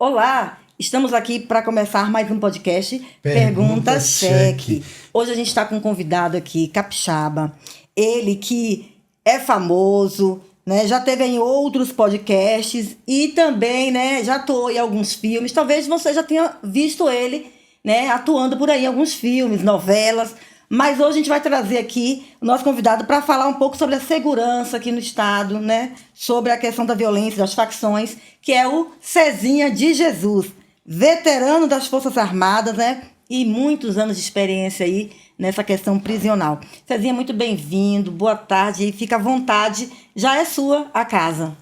Olá, estamos aqui para começar mais um podcast Pergunta Cheque. Cheque. Hoje a gente está com um convidado aqui, capixaba. Ele que é famoso, né? Já teve em outros podcasts e também, né, já atuou em alguns filmes. Talvez você já tenha visto ele, né, atuando por aí em alguns filmes, novelas. Mas hoje a gente vai trazer aqui o nosso convidado para falar um pouco sobre a segurança aqui no estado, né? Sobre a questão da violência, das facções, que é o Cezinha de Jesus, veterano das Forças Armadas, né? E muitos anos de experiência aí nessa questão prisional. Cezinha, muito bem-vindo, boa tarde e fica à vontade, já é sua a casa.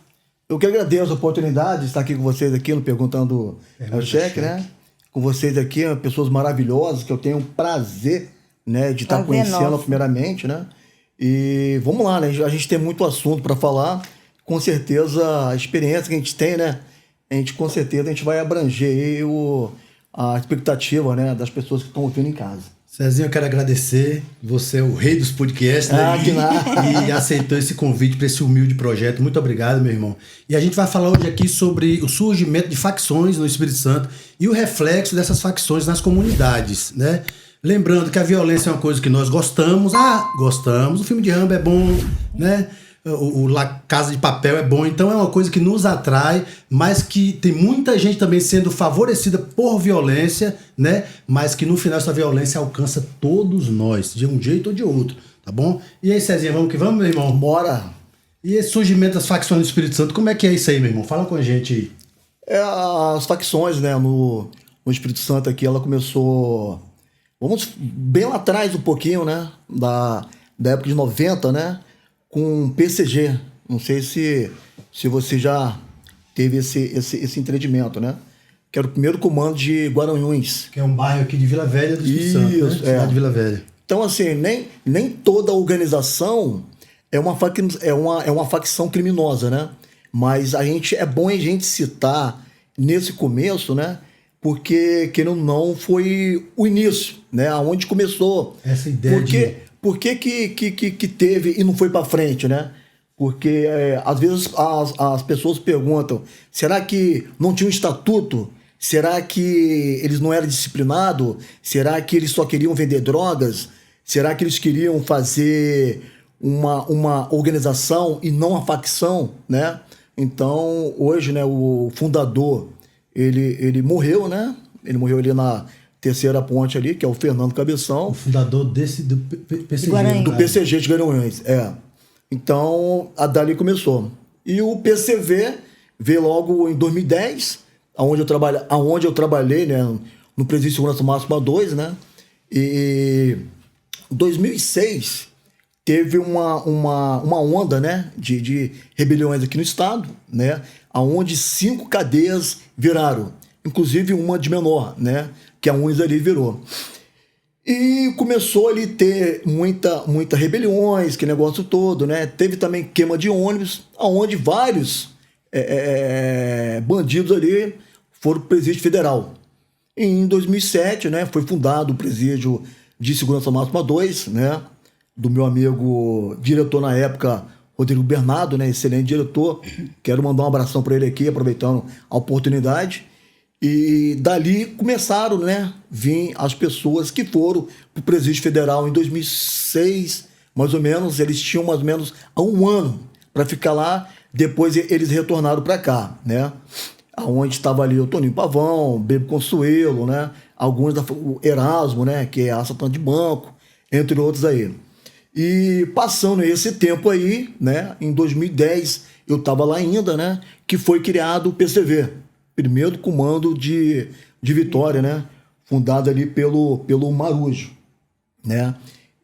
Eu que agradeço a oportunidade de estar aqui com vocês aqui no Perguntando ao Cheque, né? Com vocês aqui, pessoas maravilhosas que eu tenho um prazer, né, de estar conhecendo primeiramente, né? E vamos lá, né? A gente tem muito assunto para falar. Com certeza, a experiência que a gente tem, né? Com certeza, a gente vai abranger aí a expectativa, né, das pessoas que estão ouvindo em casa. Cezinho, eu quero agradecer. Você é o rei dos podcasts, né? Que nada. E aceitou esse convite para esse humilde projeto. Muito obrigado, meu irmão. E a gente vai falar hoje aqui sobre o surgimento de facções no Espírito Santo e o reflexo dessas facções nas comunidades, né? Lembrando que a violência é uma coisa que nós gostamos. Gostamos. O filme de Rambo é bom, né? O La Casa de Papel é bom. Então é uma coisa que nos atrai, mas que tem muita gente também sendo favorecida por violência, né? Mas que no final essa violência alcança todos nós, de um jeito ou de outro, tá bom? E aí, Cezinha, vamos que vamos, meu irmão? Bora! E esse surgimento das facções do Espírito Santo, como é que é isso aí, meu irmão? Fala com a gente aí. As facções, né, no Espírito Santo aqui, ela começou... Vamos bem lá atrás um pouquinho, né? Da época de 90, né? Com PCG. Não sei se você já teve esse entendimento, né? Que era o primeiro comando de Guaranhuns. Que é um bairro aqui de Vila Velha do Espírito Santo, né? Cidade de Vila Velha. Então, assim, nem toda organização é uma facção criminosa, né? Mas é bom a gente citar nesse começo, né? Porque, querendo ou não, foi o início, né? Aonde começou. Essa ideia Por que teve e não foi para frente, né? Porque, às vezes, as pessoas perguntam, será que não tinha um estatuto? Será que eles não eram disciplinados? Será que eles só queriam vender drogas? Será que eles queriam fazer uma organização e não uma facção, né? Então, hoje, né, o fundador... Ele morreu, né? Ele morreu ali na terceira ponte ali, que é o Fernando Cabeção. O fundador do PCG. Do PCG de Guaranhuns, Então, dali começou. E o PCV veio logo em 2010, aonde eu trabalhei, né? No Presídio de Segurança Máxima 2, né? E em 2006 teve uma onda, né? De rebeliões aqui no estado, né? Aonde 5 cadeias viraram, inclusive uma de menor, né? Que a UNES ali virou. E começou ali ter muita rebeliões, que negócio todo, né? Teve também queima de ônibus, aonde vários bandidos ali foram pro presídio federal. E em 2007, né? Foi fundado o presídio de Segurança Máxima 2, né? Do meu amigo, diretor na época, Rodrigo Bernardo, né? Excelente diretor. Quero mandar um abração para ele aqui, aproveitando a oportunidade. E dali começaram, né? Vir as pessoas que foram para o Presídio Federal em 2006, mais ou menos. Eles tinham mais ou menos há um ano para ficar lá. Depois eles retornaram para cá, né? Onde estava ali o Toninho Pavão, Bebo Consuelo, né? Alguns o Erasmo, né? Que é assaltante de banco, entre outros aí. E passando esse tempo aí, né, em 2010, eu estava lá ainda, né, que foi criado o PCV, primeiro comando de Vitória, né, fundado ali pelo Marujo, né,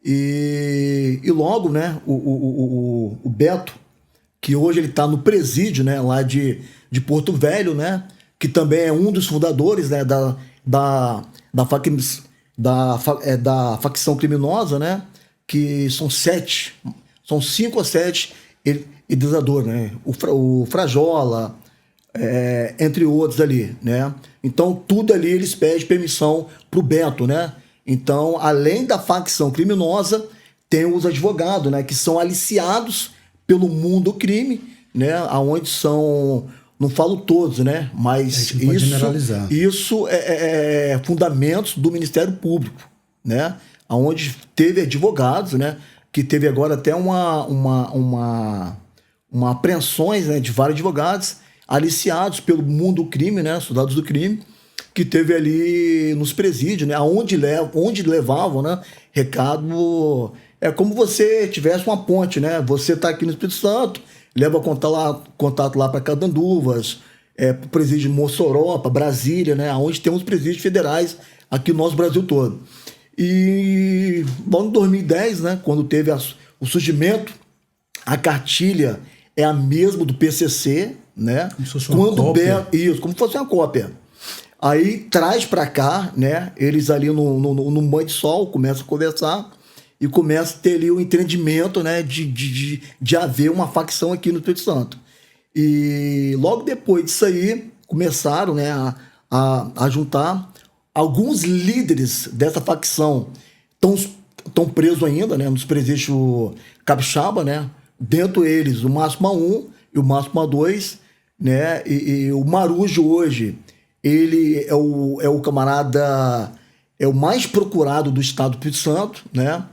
e logo, né, o Beto, que hoje ele está no presídio, né, lá de Porto Velho, né, que também é um dos fundadores, né, da facção criminosa, né, que são 5 a 7 idealizadores, né? O Frajola, entre outros ali, né? Então, tudo ali eles pedem permissão pro Beto, né? Então, além da facção criminosa, tem os advogados, né? Que são aliciados pelo mundo do crime, né? Onde são não falo todos, né? A Mas gente não pode generalizar. isso é fundamentos do Ministério Público, né? Onde teve advogados, né? Que teve agora até uma apreensões, né, de vários advogados aliciados pelo mundo do crime, né? Soldados do crime, que teve ali nos presídios, né? Onde levavam, né? Recado. É como você tivesse uma ponte, né? Você está aqui no Espírito Santo, leva contato lá para Catanduvas, para o presídio de Mossoró, para Brasília, né? Onde temos presídios federais aqui no nosso Brasil todo. E bom, em 2010, né? Quando teve o surgimento, a cartilha é a mesma do PCC, né? Como se fosse uma cópia. Isso, como se fosse uma cópia. Aí traz para cá, né? Eles ali no banho de sol começam a conversar e começa a ter ali o entendimento, né? De haver uma facção aqui no Espírito Santo. E logo depois disso aí, começaram, né, a juntar alguns líderes dessa facção. Estão presos ainda, né? Nos presídios capixaba, né? Dentro eles, o Máximo A1 e o Máximo A2, né? E o Marujo hoje, ele é o camarada, é o mais procurado do estado do Espírito Santo, né?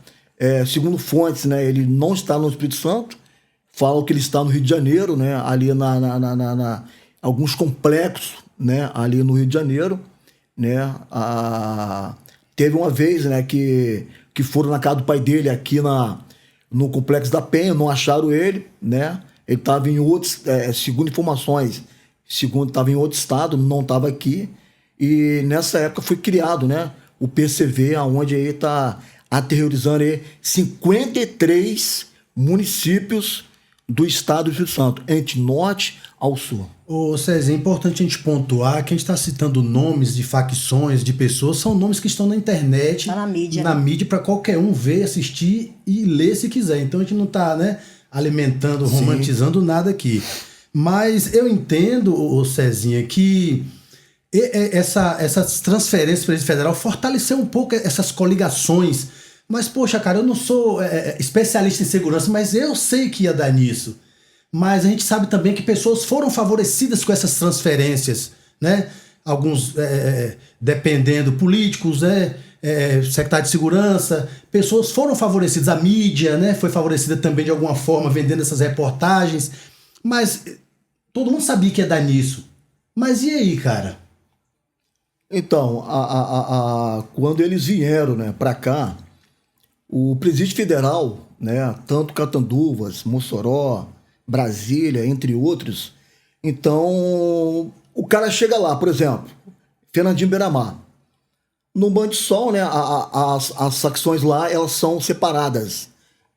Segundo fontes, né? Ele não está no Espírito Santo, falam que ele está no Rio de Janeiro, né? Ali alguns complexos, né? Ali no Rio de Janeiro, né? Teve uma vez, né? Que foram na casa do pai dele aqui no Complexo da Penha, não acharam ele, né? Ele estava em outros, segundo informações, estava em outro estado, não estava aqui. E nessa época foi criado, né, o PCV, onde aí está aterrorizando aí 53 municípios do estado do Espírito Santo, entre norte ao sul. Ô César, é importante a gente pontuar que a gente está citando nomes de facções, de pessoas, são nomes que estão na internet, tá na mídia, para qualquer um ver, assistir e ler se quiser. Então a gente não está, né, alimentando, romantizando nada aqui. Mas eu entendo, ô Cezinha, que essas transferências para o federal fortaleceu um pouco essas coligações. Mas, poxa, cara, eu não sou especialista em segurança, mas eu sei que ia dar nisso. Mas a gente sabe também que pessoas foram favorecidas com essas transferências, né? Alguns, dependendo, políticos, né? Secretário de Segurança, pessoas foram favorecidas, a mídia, né? Foi favorecida também de alguma forma, vendendo essas reportagens. Mas todo mundo sabia que ia dar nisso. Mas e aí, cara? Então, quando eles vieram, né, para cá, o Presídio Federal, né, tanto Catanduvas, Mossoró, Brasília, entre outros, então o cara chega lá, por exemplo, Fernandinho Beiramar. No Banho de Sol, né, as facções lá, elas são separadas,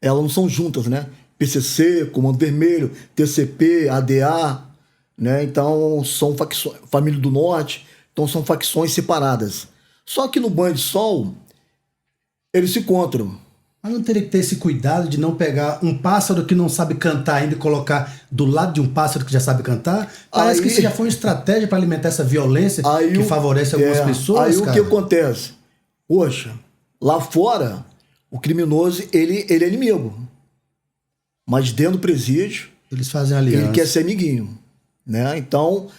elas não são juntas, né? PCC, Comando Vermelho, TCP, ADA, né? Então são facções, Família do Norte, então são facções separadas. Só que no Banho de Sol, eles se encontram. Mas não teria que ter esse cuidado de não pegar um pássaro que não sabe cantar ainda e colocar do lado de um pássaro que já sabe cantar? Parece que isso já foi uma estratégia para alimentar essa violência que favorece algumas pessoas, aí cara. O que acontece? Poxa, lá fora, o criminoso, ele é inimigo. Mas dentro do presídio, eles fazem aliança. Ele quer ser amiguinho, né? Então,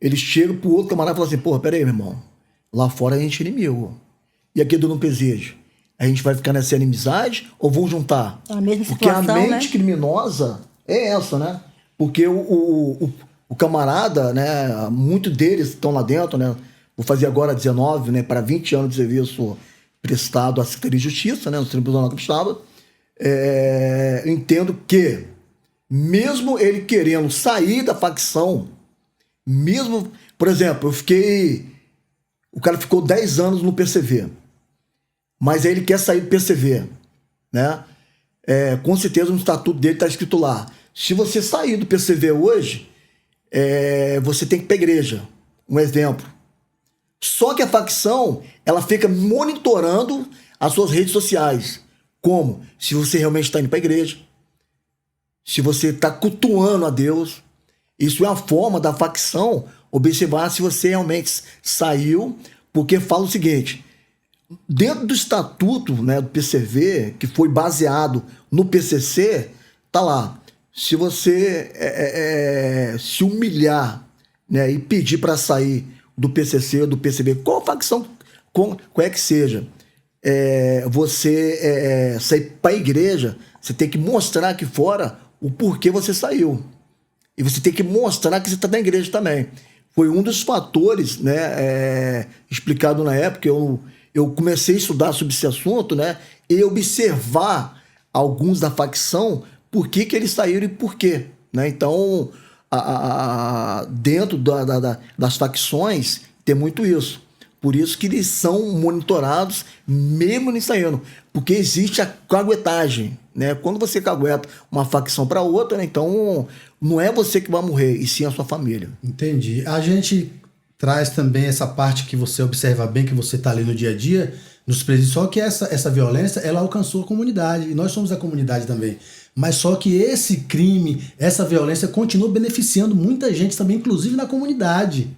eles chegam pro outro camarada e falam assim, porra, peraí, meu irmão, lá fora a gente é inimigo. E aqui dentro do presídio? A gente vai ficar nessa inimizade ou vão juntar? A mesma Porque situação, a mente criminosa é essa, né? Porque o camarada, né? Muitos deles estão lá dentro, né? Vou fazer agora 19, né? Para 20 anos de serviço prestado à Secretaria de Justiça, né? No Tribunal Capixaba. Entendo que, mesmo ele querendo sair da facção, mesmo, por exemplo, o cara ficou 10 anos no PCV. Mas aí ele quer sair do PCV, né? Com certeza no estatuto dele está escrito lá. Se você sair do PCV hoje, você tem que ir para a igreja. Um exemplo. Só que a facção, ela fica monitorando as suas redes sociais. Como? Se você realmente está indo para a igreja. Se você está cultuando a Deus. Isso é a forma da facção observar se você realmente saiu. Porque fala o seguinte... Dentro do estatuto, né, do PCV, que foi baseado no PCC, tá lá. se você se humilhar, né, e pedir para sair do PCC, do PCB, qual facção, qual é que seja, você sair para a igreja, você tem que mostrar aqui fora o porquê você saiu. E você tem que mostrar que você está na igreja também. Foi um dos fatores, né, explicado na época. Eu comecei a estudar sobre esse assunto, né, e observar alguns da facção, por que eles saíram e por quê. Né? Então, dentro das facções, tem muito isso. Por isso que eles são monitorados, mesmo nem saindo. Porque existe a caguetagem. Né? Quando você cagueta uma facção para outra, né? Então não é você que vai morrer, e sim a sua família. Entendi. A gente traz também essa parte que você observa bem, que você está ali no dia a dia, nos presídios, só que essa violência, ela alcançou a comunidade, e nós somos a comunidade também. Mas só que esse crime, essa violência continua beneficiando muita gente também, inclusive na comunidade.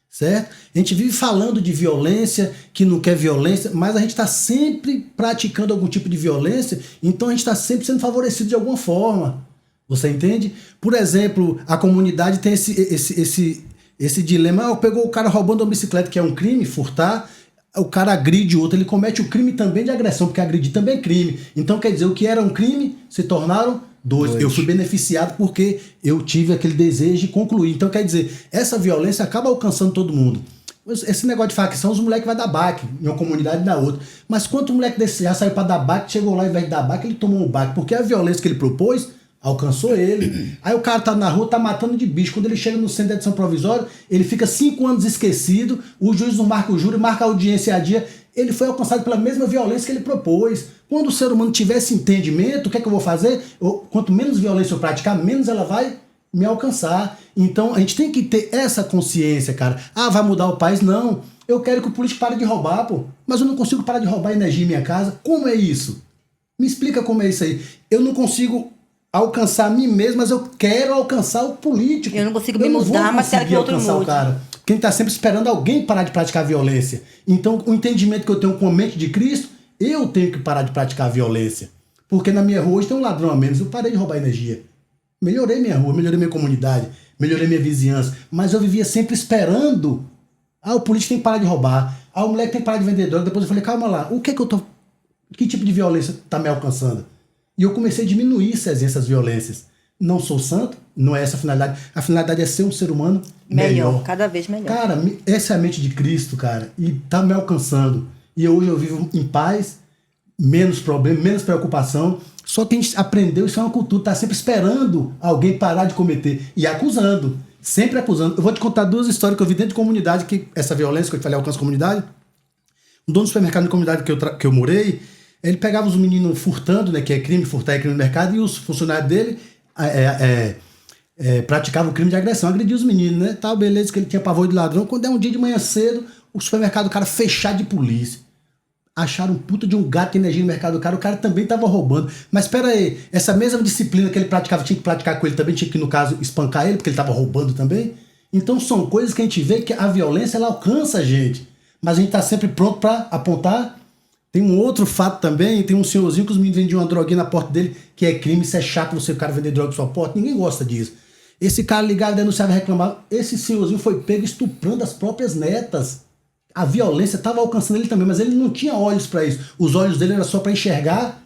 Certo? A gente vive falando de violência, que não quer violência, mas a gente está sempre praticando algum tipo de violência, então a gente está sempre sendo favorecido de alguma forma. Você entende? Por exemplo, a comunidade tem esse dilema. Pegou o cara roubando uma bicicleta, que é um crime, furtar, o cara agride o outro, ele comete o crime também de agressão, porque agredir também é crime. Então quer dizer, o que era um crime se tornaram dois. Eu fui beneficiado porque eu tive aquele desejo de concluir. Então, quer dizer, essa violência acaba alcançando todo mundo. Esse negócio de facção, os moleques vão dar baque em uma comunidade e na outra. Mas quanto moleque desse já saiu para dar baque, chegou lá, ao invés de dar baque, ele tomou um baque. Porque a violência que ele propôs alcançou ele. Aí o cara tá na rua, tá matando de bicho. Quando ele chega no centro de detenção provisória, ele fica 5 anos esquecido, o juiz não marca o júri, marca a audiência a dia. Ele foi alcançado pela mesma violência que ele propôs. Quando o ser humano tiver esse entendimento, o que é que eu vou fazer? Quanto menos violência eu praticar, menos ela vai me alcançar. Então a gente tem que ter essa consciência, cara. Vai mudar o país? Não. Eu quero que o político pare de roubar, pô. Mas eu não consigo parar de roubar energia em minha casa. Como é isso? Me explica como é isso aí. Eu não consigo alcançar a mim mesmo, mas eu quero alcançar o político. Eu não consigo me mudar, mas quero que outro mude. Quem está sempre esperando alguém parar de praticar violência. Então, o entendimento que eu tenho com a mente de Cristo, eu tenho que parar de praticar violência. Porque na minha rua hoje tem um ladrão a menos, eu parei de roubar energia. Melhorei minha rua, melhorei minha comunidade, melhorei minha vizinhança. Mas eu vivia sempre esperando. O político tem que parar de roubar. O moleque tem que parar de vender droga. Depois eu falei, calma lá, que tipo de violência está me alcançando? E eu comecei a diminuir essas violências. Não sou santo, não é essa a finalidade. A finalidade é ser um ser humano melhor. Cada vez melhor. Cara, essa é a mente de Cristo, cara. E tá me alcançando. E hoje eu vivo em paz, menos problema, menos preocupação. Só que a gente aprendeu, isso é uma cultura, tá sempre esperando alguém parar de cometer. E acusando. Sempre acusando. Eu vou te contar 2 histórias que eu vi dentro de comunidade, que essa violência que eu te falei alcança a comunidade. Um dono do supermercado de comunidade que eu morei, ele pegava os meninos furtando, né, que é crime, furtar é crime no mercado, e os funcionários dele praticava o crime de agressão, agredia os meninos, né? Tal, beleza, que ele tinha pavor de ladrão. Quando é um dia de manhã cedo, o supermercado do cara fechado de polícia. Acharam um puta de um gato de energia no mercado do cara, o cara também tava roubando. Mas espera aí, essa mesma disciplina que ele praticava, tinha que praticar com ele também, tinha que, no caso, espancar ele, porque ele tava roubando também. Então são coisas que a gente vê que a violência, ela alcança a gente. Mas a gente tá sempre pronto para apontar. Tem um outro fato também, tem um senhorzinho que os meninos vendiam uma droguinha na porta dele, que é crime, isso é chato você, o cara vender droga na sua porta, ninguém gosta disso. Esse cara ligado, denunciava, reclamava, esse senhorzinho foi pego estuprando as próprias netas. A violência estava alcançando ele também, mas ele não tinha olhos para isso. Os olhos dele eram só para enxergar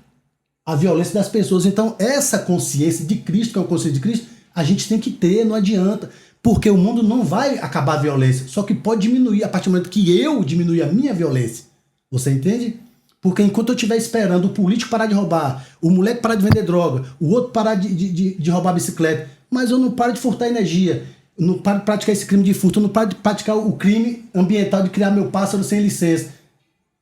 a violência das pessoas. Então essa consciência de Cristo, que é uma consciência de Cristo, a gente tem que ter, não adianta. Porque o mundo não vai acabar a violência, só que pode diminuir a partir do momento que eu diminuir a minha violência. Você entende? Porque enquanto eu estiver esperando o político parar de roubar, o moleque parar de vender droga, o outro parar de roubar bicicleta, mas eu não paro de furtar energia, eu não paro de praticar esse crime de furto, eu não paro de praticar o crime ambiental de criar meu pássaro sem licença.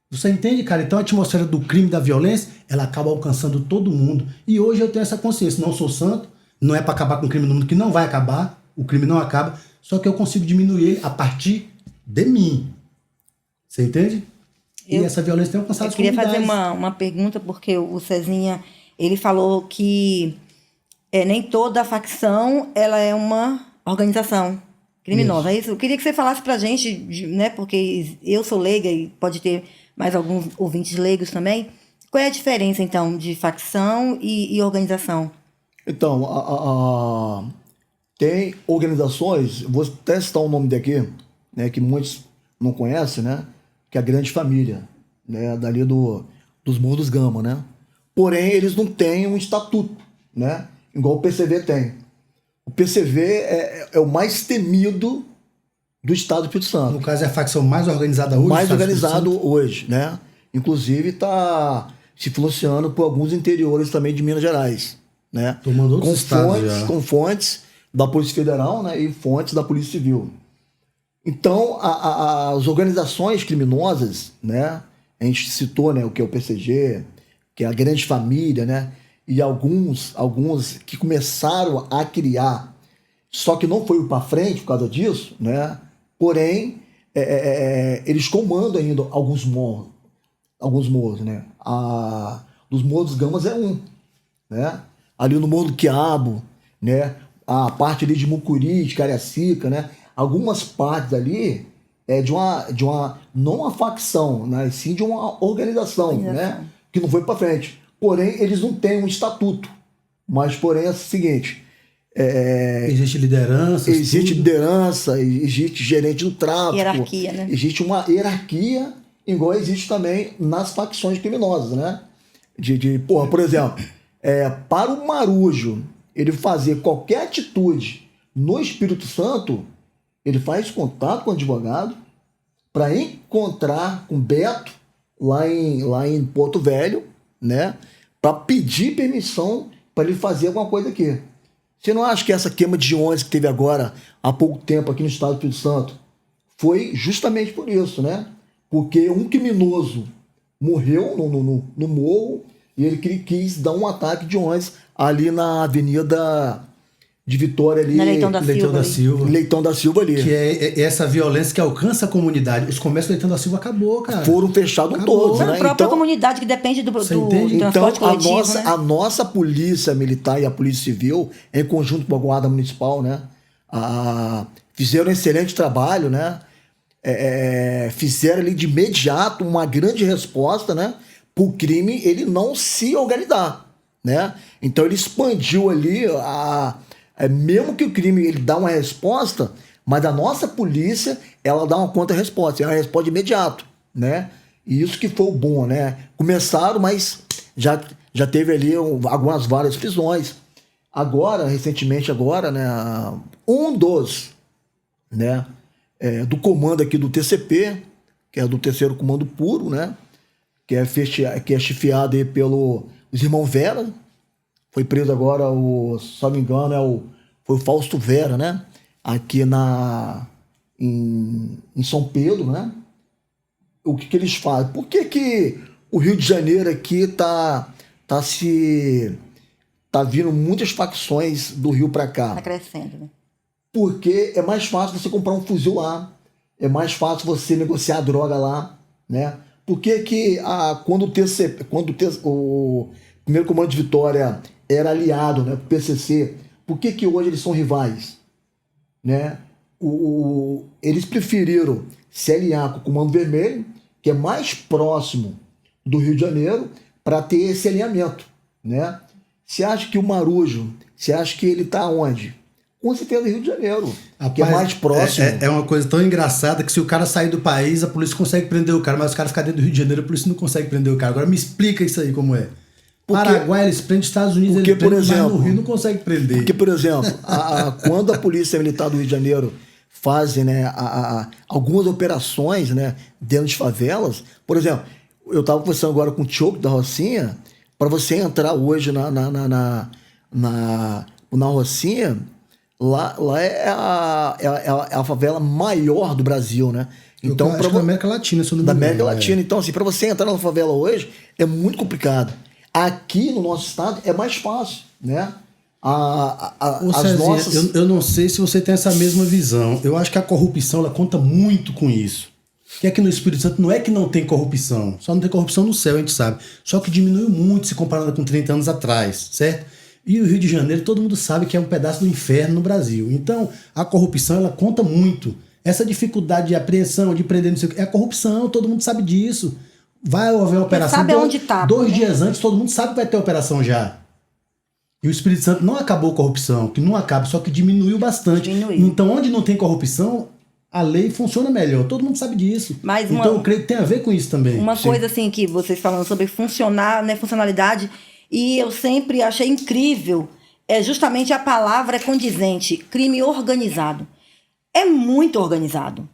Você entende, cara? Então a atmosfera do crime, da violência, ela acaba alcançando todo mundo. E hoje eu tenho essa consciência. Não sou santo, não é para acabar com o crime no mundo, que não vai acabar, o crime não acaba, só que eu consigo diminuir ele a partir de mim. Você entende? E essa violência tem alcançado as comunidades. Eu queria fazer uma pergunta, porque o Cezinha, ele falou que nem toda facção ela é uma organização criminosa. Isso. Eu queria que você falasse pra gente, né, porque eu sou leiga e pode ter mais alguns ouvintes leigos também. Qual é a diferença, então, de facção e organização? Então, tem organizações, vou até citar o nome daqui, né, que muitos não conhecem, né, que é a Grande Família, né, dali dos Morros dos Gama, né? Porém, eles não têm um estatuto, né, igual o PCV tem. O PCV é o mais temido do Estado do Espírito Santo. No caso, é a facção mais organizada hoje? Mais organizado hoje, né? Inclusive está se financiando por alguns interiores também de Minas Gerais, né? Tomando outros estados já. Com fontes da Polícia Federal, né? E fontes da Polícia Civil. Então, as organizações criminosas, né? A gente citou, né, o que é o PCG, que é a Grande Família, né? E alguns que começaram a criar, só que não foi para frente por causa disso, né? Porém, eles comandam ainda alguns morros, né? Dos Morros dos Gamas é um, né? Ali no Morro do Quiabo, né? A parte ali de Mucuri, de Cariacica, né? Algumas partes ali de uma não uma facção, né? Sim de uma organização, né? Que não foi para frente. Porém, eles não têm um estatuto. Mas, porém, é o seguinte... existe liderança. Existe liderança, existe gerente do tráfico. Hierarquia, né? Existe uma hierarquia, igual existe também nas facções criminosas, né? Por exemplo, para o Marujo ele fazer qualquer atitude no Espírito Santo, ele faz contato com o advogado para encontrar com Beto lá em Porto Velho, né? Para pedir permissão para ele fazer alguma coisa aqui. Você não acha que essa queima de ônibus que teve agora, há pouco tempo aqui no estado do Espírito Santo, foi justamente por isso, né? Porque um criminoso morreu no morro e ele quis dar um ataque de ônibus ali na Avenida de Vitória ali. Na Leitão da Silva ali. Que é essa violência que alcança a comunidade. Os comércios do Leitão da Silva acabou, cara. Foram fechados todos, né? A própria comunidade que depende do transporte coletivo, né? A nossa polícia militar e a polícia civil, em conjunto com a guarda municipal, né? Fizeram um excelente trabalho, né? Fizeram ali de imediato uma grande resposta, né? Para o crime ele não se organizar, né? Então ele expandiu ali mesmo que o crime ele dá uma resposta, mas a nossa polícia ela dá uma contra-resposta, é uma resposta de imediato, né? E isso que foi o bom, né? Começaram, mas já teve ali várias prisões. Agora, recentemente né? Né? Do comando aqui do TCP, que é do Terceiro Comando Puro, né? Que é chefiado aí pelos irmãos Vera. Foi preso agora, se não me engano, foi o Fausto Vera, né? Aqui em São Pedro, né? O que eles fazem? Por que o Rio de Janeiro aqui tá vindo muitas facções do Rio para cá? Tá crescendo, né? Porque é mais fácil você comprar um fuzil lá, é mais fácil você negociar droga lá, né? Por que quando o primeiro comando de Vitória era aliado, né, com o PCC, por que hoje eles são rivais? Né? Eles preferiram se aliar com o Comando Vermelho, que é mais próximo do Rio de Janeiro, para ter esse alinhamento. Né? Você acha que o Marujo, você acha que ele está onde? Com certeza no Rio de Janeiro, que é mais próximo. É uma coisa tão engraçada que se o cara sair do país, a polícia consegue prender o cara, mas os caras ficam dentro do Rio de Janeiro, a polícia não consegue prender o cara. Agora me explica isso aí como é. Paraguai eles prendem, Estados Unidos eles prendem, mas no Rio não consegue prender. Porque, por exemplo, quando a Polícia Militar do Rio de Janeiro fazem, né, algumas operações, né, dentro de favelas, por exemplo, eu estava conversando agora com o Tioco da Rocinha, para você entrar hoje na Rocinha, lá é a favela maior do Brasil, né? Então, acho que da América Latina, se eu não me engano. Da América Latina. Então, assim, para você entrar na favela hoje, é muito complicado. Aqui no nosso estado é mais fácil, né? Cezinha, eu não sei se você tem essa mesma visão. Eu acho que a corrupção ela conta muito com isso. Que aqui no Espírito Santo não é que não tem corrupção. Só não tem corrupção no céu, a gente sabe. Só que diminuiu muito se comparado com 30 anos atrás, certo? E o Rio de Janeiro, todo mundo sabe que é um pedaço do inferno no Brasil. Então, a corrupção ela conta muito. Essa dificuldade de apreensão, de prender, não sei o que, é a corrupção, todo mundo sabe disso. Vai haver operação. Sabe onde tá. 2 dias antes, todo mundo sabe que vai ter operação já. E o Espírito Santo não acabou a corrupção, que não acaba, só que diminuiu bastante. Diminuiu. Então, onde não tem corrupção, a lei funciona melhor. Todo mundo sabe disso. Mas então, eu creio que tem a ver com isso também. Uma Sim. coisa assim que vocês falando sobre funcionar, né, funcionalidade, e eu sempre achei incrível, é justamente a palavra condizente, crime organizado. É muito organizado.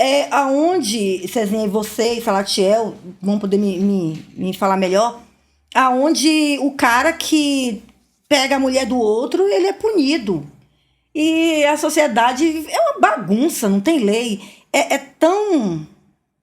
É aonde, Cezinha, e você e Salatiel vão poder me falar melhor, aonde o cara que pega a mulher do outro, ele é punido. E a sociedade é uma bagunça, não tem lei. É tão...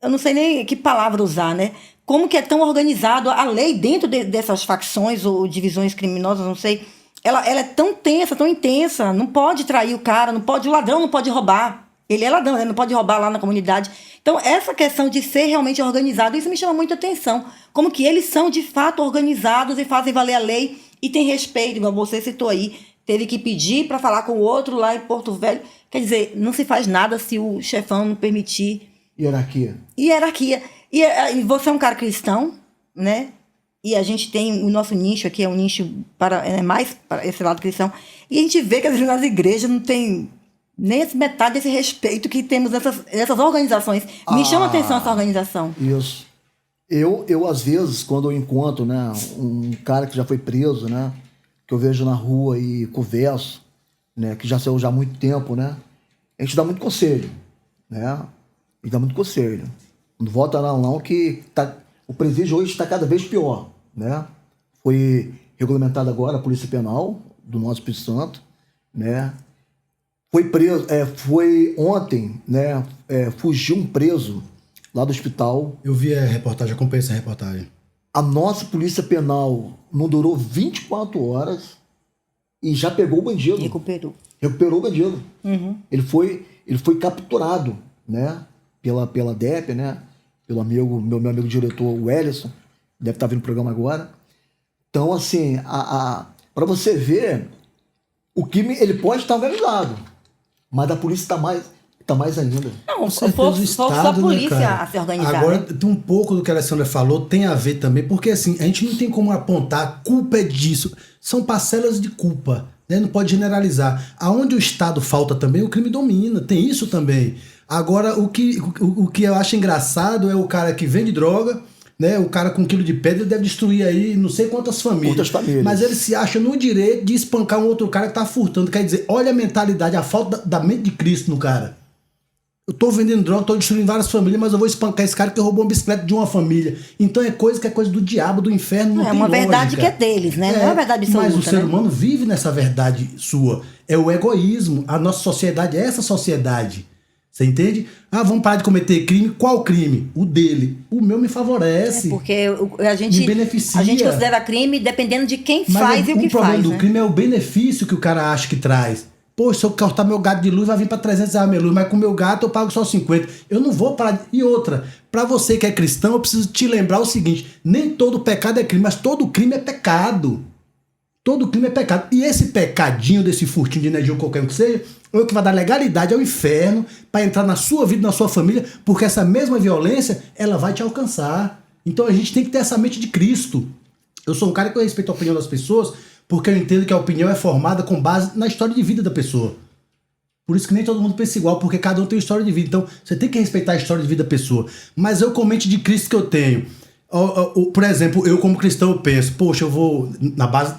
Eu não sei nem que palavra usar, né? Como que é tão organizado a lei dentro dessas facções ou divisões criminosas, não sei. Ela é tão tensa, tão intensa. Não pode trair o cara, o ladrão não pode roubar. Ele é ladrão, ele não pode roubar lá na comunidade. Então, essa questão de ser realmente organizado, isso me chama muita atenção. Como que eles são, de fato, organizados e fazem valer a lei e têm respeito, igual você citou aí. Teve que pedir para falar com o outro lá em Porto Velho. Quer dizer, não se faz nada se o chefão não permitir. Hierarquia. E você é um cara cristão, né? E a gente tem o nosso nicho aqui, é um nicho mais para esse lado cristão. E a gente vê que às vezes nas igrejas não tem nem metade desse respeito que temos essas organizações. Me chama a atenção essa organização. Isso. Eu, às vezes, quando eu encontro, né, um cara que já foi preso, né, que eu vejo na rua e converso, né, que já saiu já há muito tempo, né, a gente dá muito conselho, né? A gente dá muito conselho. Não volta não, que o presídio hoje está cada vez pior, né? Foi regulamentado agora a Polícia Penal do nosso Espírito Santo, né? Foi preso, foi ontem, né? Fugiu um preso lá do hospital. Eu vi a reportagem, acompanhei essa reportagem. A nossa Polícia Penal não durou 24 horas e já pegou o bandido. Recuperou o bandido. Uhum. Ele foi capturado, né? Pela DEP, né? Pelo meu amigo diretor, o Ellison, deve estar vindo no programa agora. Então, assim, para você ver, o crime ele pode estar organizado, mas a polícia está mais ainda. Não, o Estado, a polícia, né, a se organizar. Agora, né? tem um pouco do que a Alessandra falou, tem a ver também, porque assim, a gente não tem como apontar, a culpa é disso. São parcelas de culpa, né? Não pode generalizar. Aonde o Estado falta também, o crime domina, tem isso também. Agora, o que eu acho engraçado é o cara que vende droga, né? O cara com 1 quilo de pedra deve destruir aí não sei quantas famílias. Mas ele se acha no direito de espancar um outro cara que tá furtando. Quer dizer, olha a mentalidade, a falta da mente de Cristo no cara. Eu tô vendendo droga, tô destruindo várias famílias, mas eu vou espancar esse cara que roubou uma bicicleta de uma família. Então é coisa do diabo, do inferno, não tem uma lógica. verdade que é deles, né? Não é uma verdade absoluta. Mas o ser humano vive nessa verdade sua. É o egoísmo. A nossa sociedade é essa sociedade. Você entende? Vamos parar de cometer crime. Qual crime? O dele. O meu me favorece. Porque a gente, me beneficia. A gente considera crime dependendo de quem faz e o que faz. O problema do né? crime é o benefício que o cara acha que traz. Pô, se eu cortar meu gato de luz, vai vir para 300 reais minha luz, mas com meu gato eu pago só 50. Eu não vou parar. E outra, para você que é cristão, eu preciso te lembrar o seguinte: nem todo pecado é crime, mas todo crime é pecado. Todo crime é pecado. E esse pecadinho desse furtinho de energia ou qualquer um que seja, é o que vai dar legalidade ao inferno para entrar na sua vida, na sua família, porque essa mesma violência, ela vai te alcançar. Então a gente tem que ter essa mente de Cristo. Eu sou um cara que eu respeito a opinião das pessoas, porque eu entendo que a opinião é formada com base na história de vida da pessoa. Por isso que nem todo mundo pensa igual, porque cada um tem uma história de vida. Então você tem que respeitar a história de vida da pessoa. Mas eu, com a mente de Cristo que eu tenho, por exemplo, eu como cristão eu penso, poxa, eu vou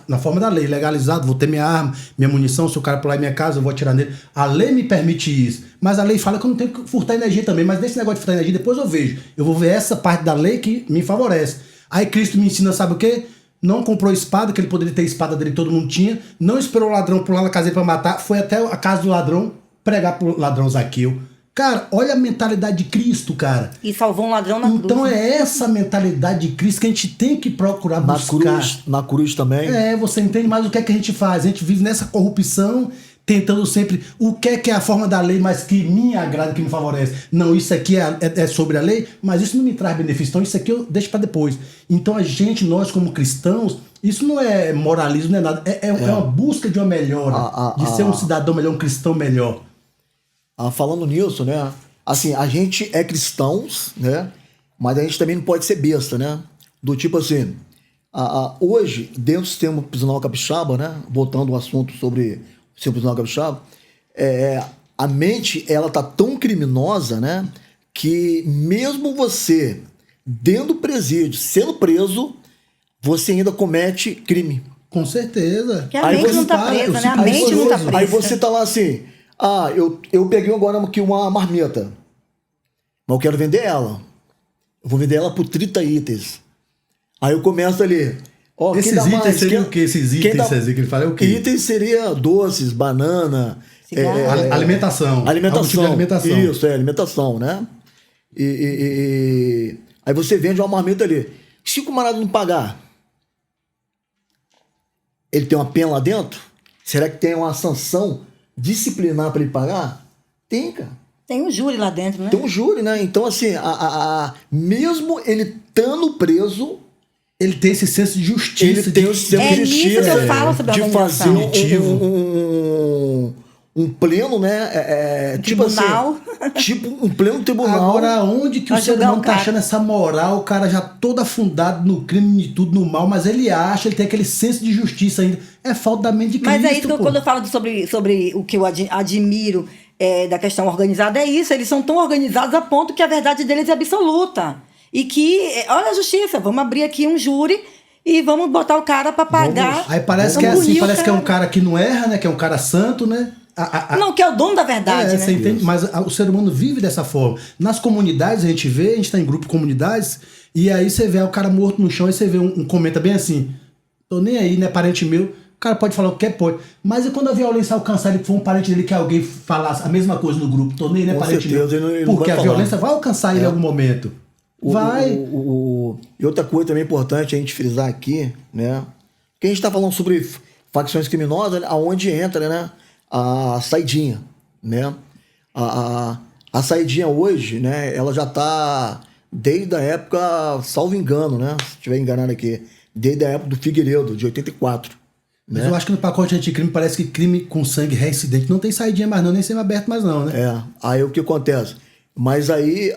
na forma da lei, legalizado, vou ter minha arma, minha munição, se o cara pular em minha casa, eu vou atirar nele. A lei me permite isso, mas a lei fala que eu não tenho que furtar energia também, mas desse negócio de furtar energia depois eu vejo. Eu vou ver essa parte da lei que me favorece. Aí Cristo me ensina, sabe o quê? Não comprou espada, que ele poderia ter espada dele, todo mundo tinha. Não esperou o ladrão pular na casa dele pra matar, foi até a casa do ladrão pregar pro ladrão Zaqueu. Cara, olha a mentalidade de Cristo, cara. E salvou um ladrão na cruz. Então é essa mentalidade de Cristo que a gente tem que procurar buscar. Na cruz também. Você entende mais o que é que a gente faz. A gente vive nessa corrupção, tentando sempre o que é a forma da lei, mas que me agrada, que me favorece. Não, isso aqui é sobre a lei, mas isso não me traz benefício. Então isso aqui eu deixo para depois. Então nós como cristãos, isso não é moralismo, não é nada. É uma busca de uma melhora, de ser um cidadão melhor, um cristão melhor. Falando nisso, né? Assim, a gente é cristãos, né? Mas a gente também não pode ser besta, né? Do tipo assim, Hoje, dentro do sistema prisional capixaba, né? Voltando ao assunto sobre o sistema prisional capixaba, a mente, ela tá tão criminosa, né? Que mesmo você, dentro do presídio, sendo preso, você ainda comete crime. Com certeza. Porque a mente não tá presa, né? A mente não tá presa. Aí você tá lá assim, eu peguei agora aqui uma marmita, mas eu quero vender ela. Eu vou vender ela por 30 itens. Aí eu começo ali. Esses itens seriam o quê? Esses itens, Cezinha, que ele fala é o quê? Itens seria doces, banana... alimentação. Alimentação. Tipo de alimentação. Isso, alimentação, né? Aí você vende uma marmita ali. Se o camarada não pagar, ele tem uma pena lá dentro? Será que tem uma sanção disciplinar para ele pagar? Tem, cara. Tem um júri lá dentro, né? Tem um júri, né? Então, assim, mesmo ele estando preso, ele tem esse senso de justiça. Ele tem o senso de justiça. Nisso que eu falo sobre a organização. De fazer um pleno, né? Tribunal. Tipo um pleno tribunal. Agora, onde que o ser humano tá achando essa moral? O cara já todo afundado no crime, de tudo, no mal, mas ele acha, ele tem aquele senso de justiça ainda. É falta da mente de Cristo. Mas aí, quando eu falo sobre o que eu admiro da questão organizada, é isso. Eles são tão organizados a ponto que a verdade deles é absoluta. E que, olha a justiça, vamos abrir aqui um júri e vamos botar o cara para pagar. Aí parece que é assim, parece que é um cara que não erra, né? Que é um cara santo, né? Não, que é o dono da verdade, né? Você entende? Mas o ser humano vive dessa forma. Nas comunidades, a gente tá em grupo de comunidades, e aí você vê o cara morto no chão, aí você vê um comenta bem assim, tô nem aí, né, parente meu. O cara pode falar o que quer, pode. Mas e quando a violência alcançar ele, for um parente dele, que alguém falasse a mesma coisa no grupo, tô nem aí, né, parente meu. Porque a violência vai alcançar ele em algum momento. Vai. E outra coisa também importante a gente frisar aqui, né? Que a gente tá falando sobre facções criminosas, aonde entra, né? A saidinha, né? A saidinha hoje, né? Ela já tá desde a época, salvo engano, né? Se estiver enganado aqui, desde a época do Figueiredo, de 84. Mas né? eu acho que no pacote anticrime parece que crime com sangue reincidente não tem saidinha mais não, nem sendo aberto mais não, né? Aí o que acontece? Mas aí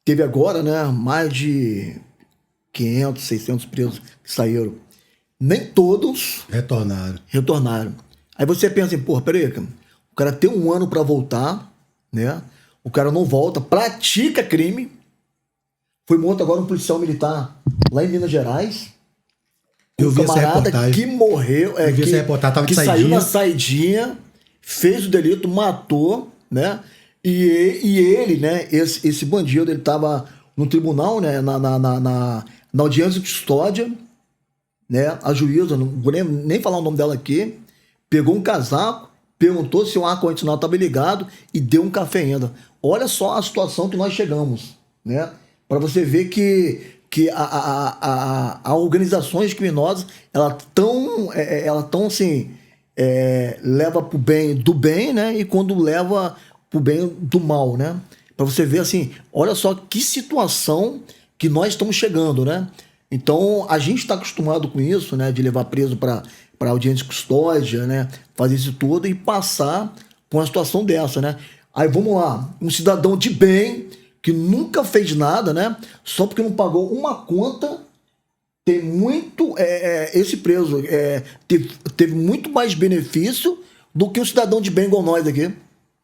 teve agora, né? Mais de 500, 600 presos que saíram. Nem todos retornaram. Aí você pensa assim, peraí, o cara tem um ano pra voltar, né? O cara não volta, pratica crime. Foi morto agora um policial militar lá em Minas Gerais. Eu vi essa reportagem. Que morreu, eu vi essa reportagem, tava de saidinha. Saiu na saidinha, fez o delito, matou, né? E ele, né? Esse bandido, ele tava no tribunal, né? Na audiência de custódia, né? A juíza, não vou nem falar o nome dela aqui, pegou um casaco, perguntou se o ar-condicionado estava ligado e deu um café ainda. Olha só a situação que nós chegamos, né? Para você ver que a organizações criminosas, ela tão assim, leva pro bem do bem, né? E quando leva pro bem do mal, né? Para você ver assim, olha só que situação que nós estamos chegando, né? Então, a gente está acostumado com isso, né? De levar preso para audiência de custódia, né? Fazer isso tudo e passar por uma situação dessa, né? Aí vamos lá, um cidadão de bem que nunca fez nada, né? Só porque não pagou uma conta, tem muito... esse preso teve muito mais benefício do que um cidadão de bem igual nós aqui,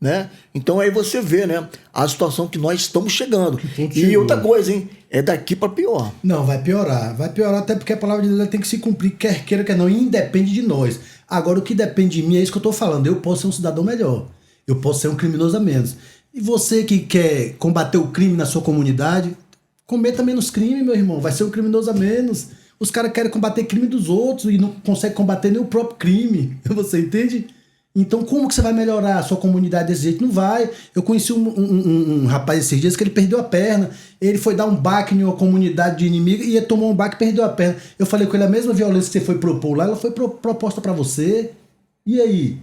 né? Então aí você vê, né? A situação que nós estamos chegando. E outra coisa, hein? É daqui para pior. Não, vai piorar. Vai piorar até porque a palavra de Deus tem que se cumprir, quer queira, quer não, e independe de nós. Agora, o que depende de mim é isso que eu tô falando. Eu posso ser um cidadão melhor. Eu posso ser um criminoso a menos. E você que quer combater o crime na sua comunidade, cometa menos crime, meu irmão. Vai ser um criminoso a menos. Os caras querem combater crime dos outros e não conseguem combater nem o próprio crime. Você entende? Então, como que você vai melhorar a sua comunidade desse jeito? Não vai. Eu conheci um rapaz esses dias que ele perdeu a perna. Ele foi dar um baque em uma comunidade de inimigo e tomou um baque e perdeu a perna. Eu falei com ele, a mesma violência que você foi propor lá, ela foi proposta pra você. E aí?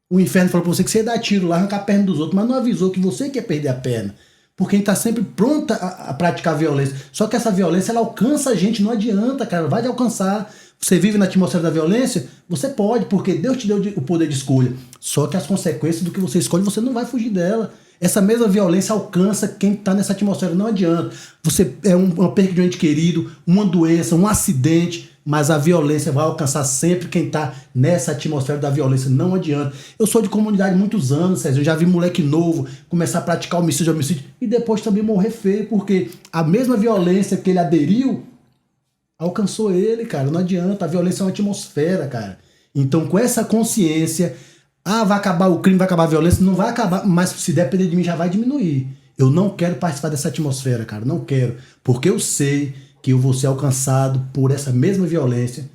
O inferno falou pra você que você ia dar tiro lá, arrancar a perna dos outros, mas não avisou que você quer perder a perna. Porque a gente tá sempre pronta a praticar violência. Só que essa violência, ela alcança a gente, não adianta, cara. Vai de alcançar. Você vive na atmosfera da violência? Você pode, porque Deus te deu o poder de escolha. Só que as consequências do que você escolhe, você não vai fugir dela. Essa mesma violência alcança quem está nessa atmosfera. Não adianta. Você é uma perda de um ente querido, uma doença, um acidente, mas a violência vai alcançar sempre quem está nessa atmosfera da violência. Não adianta. Eu sou de comunidade há muitos anos, César. Eu já vi moleque novo começar a praticar homicídio e depois também morrer feio, porque a mesma violência que ele aderiu alcançou ele, cara. Não adianta. A violência é uma atmosfera, cara. Então, com essa consciência, vai acabar o crime, vai acabar a violência, não vai acabar, mas se depender de mim já vai diminuir. Eu não quero participar dessa atmosfera, cara. Não quero. Porque eu sei que eu vou ser alcançado por essa mesma violência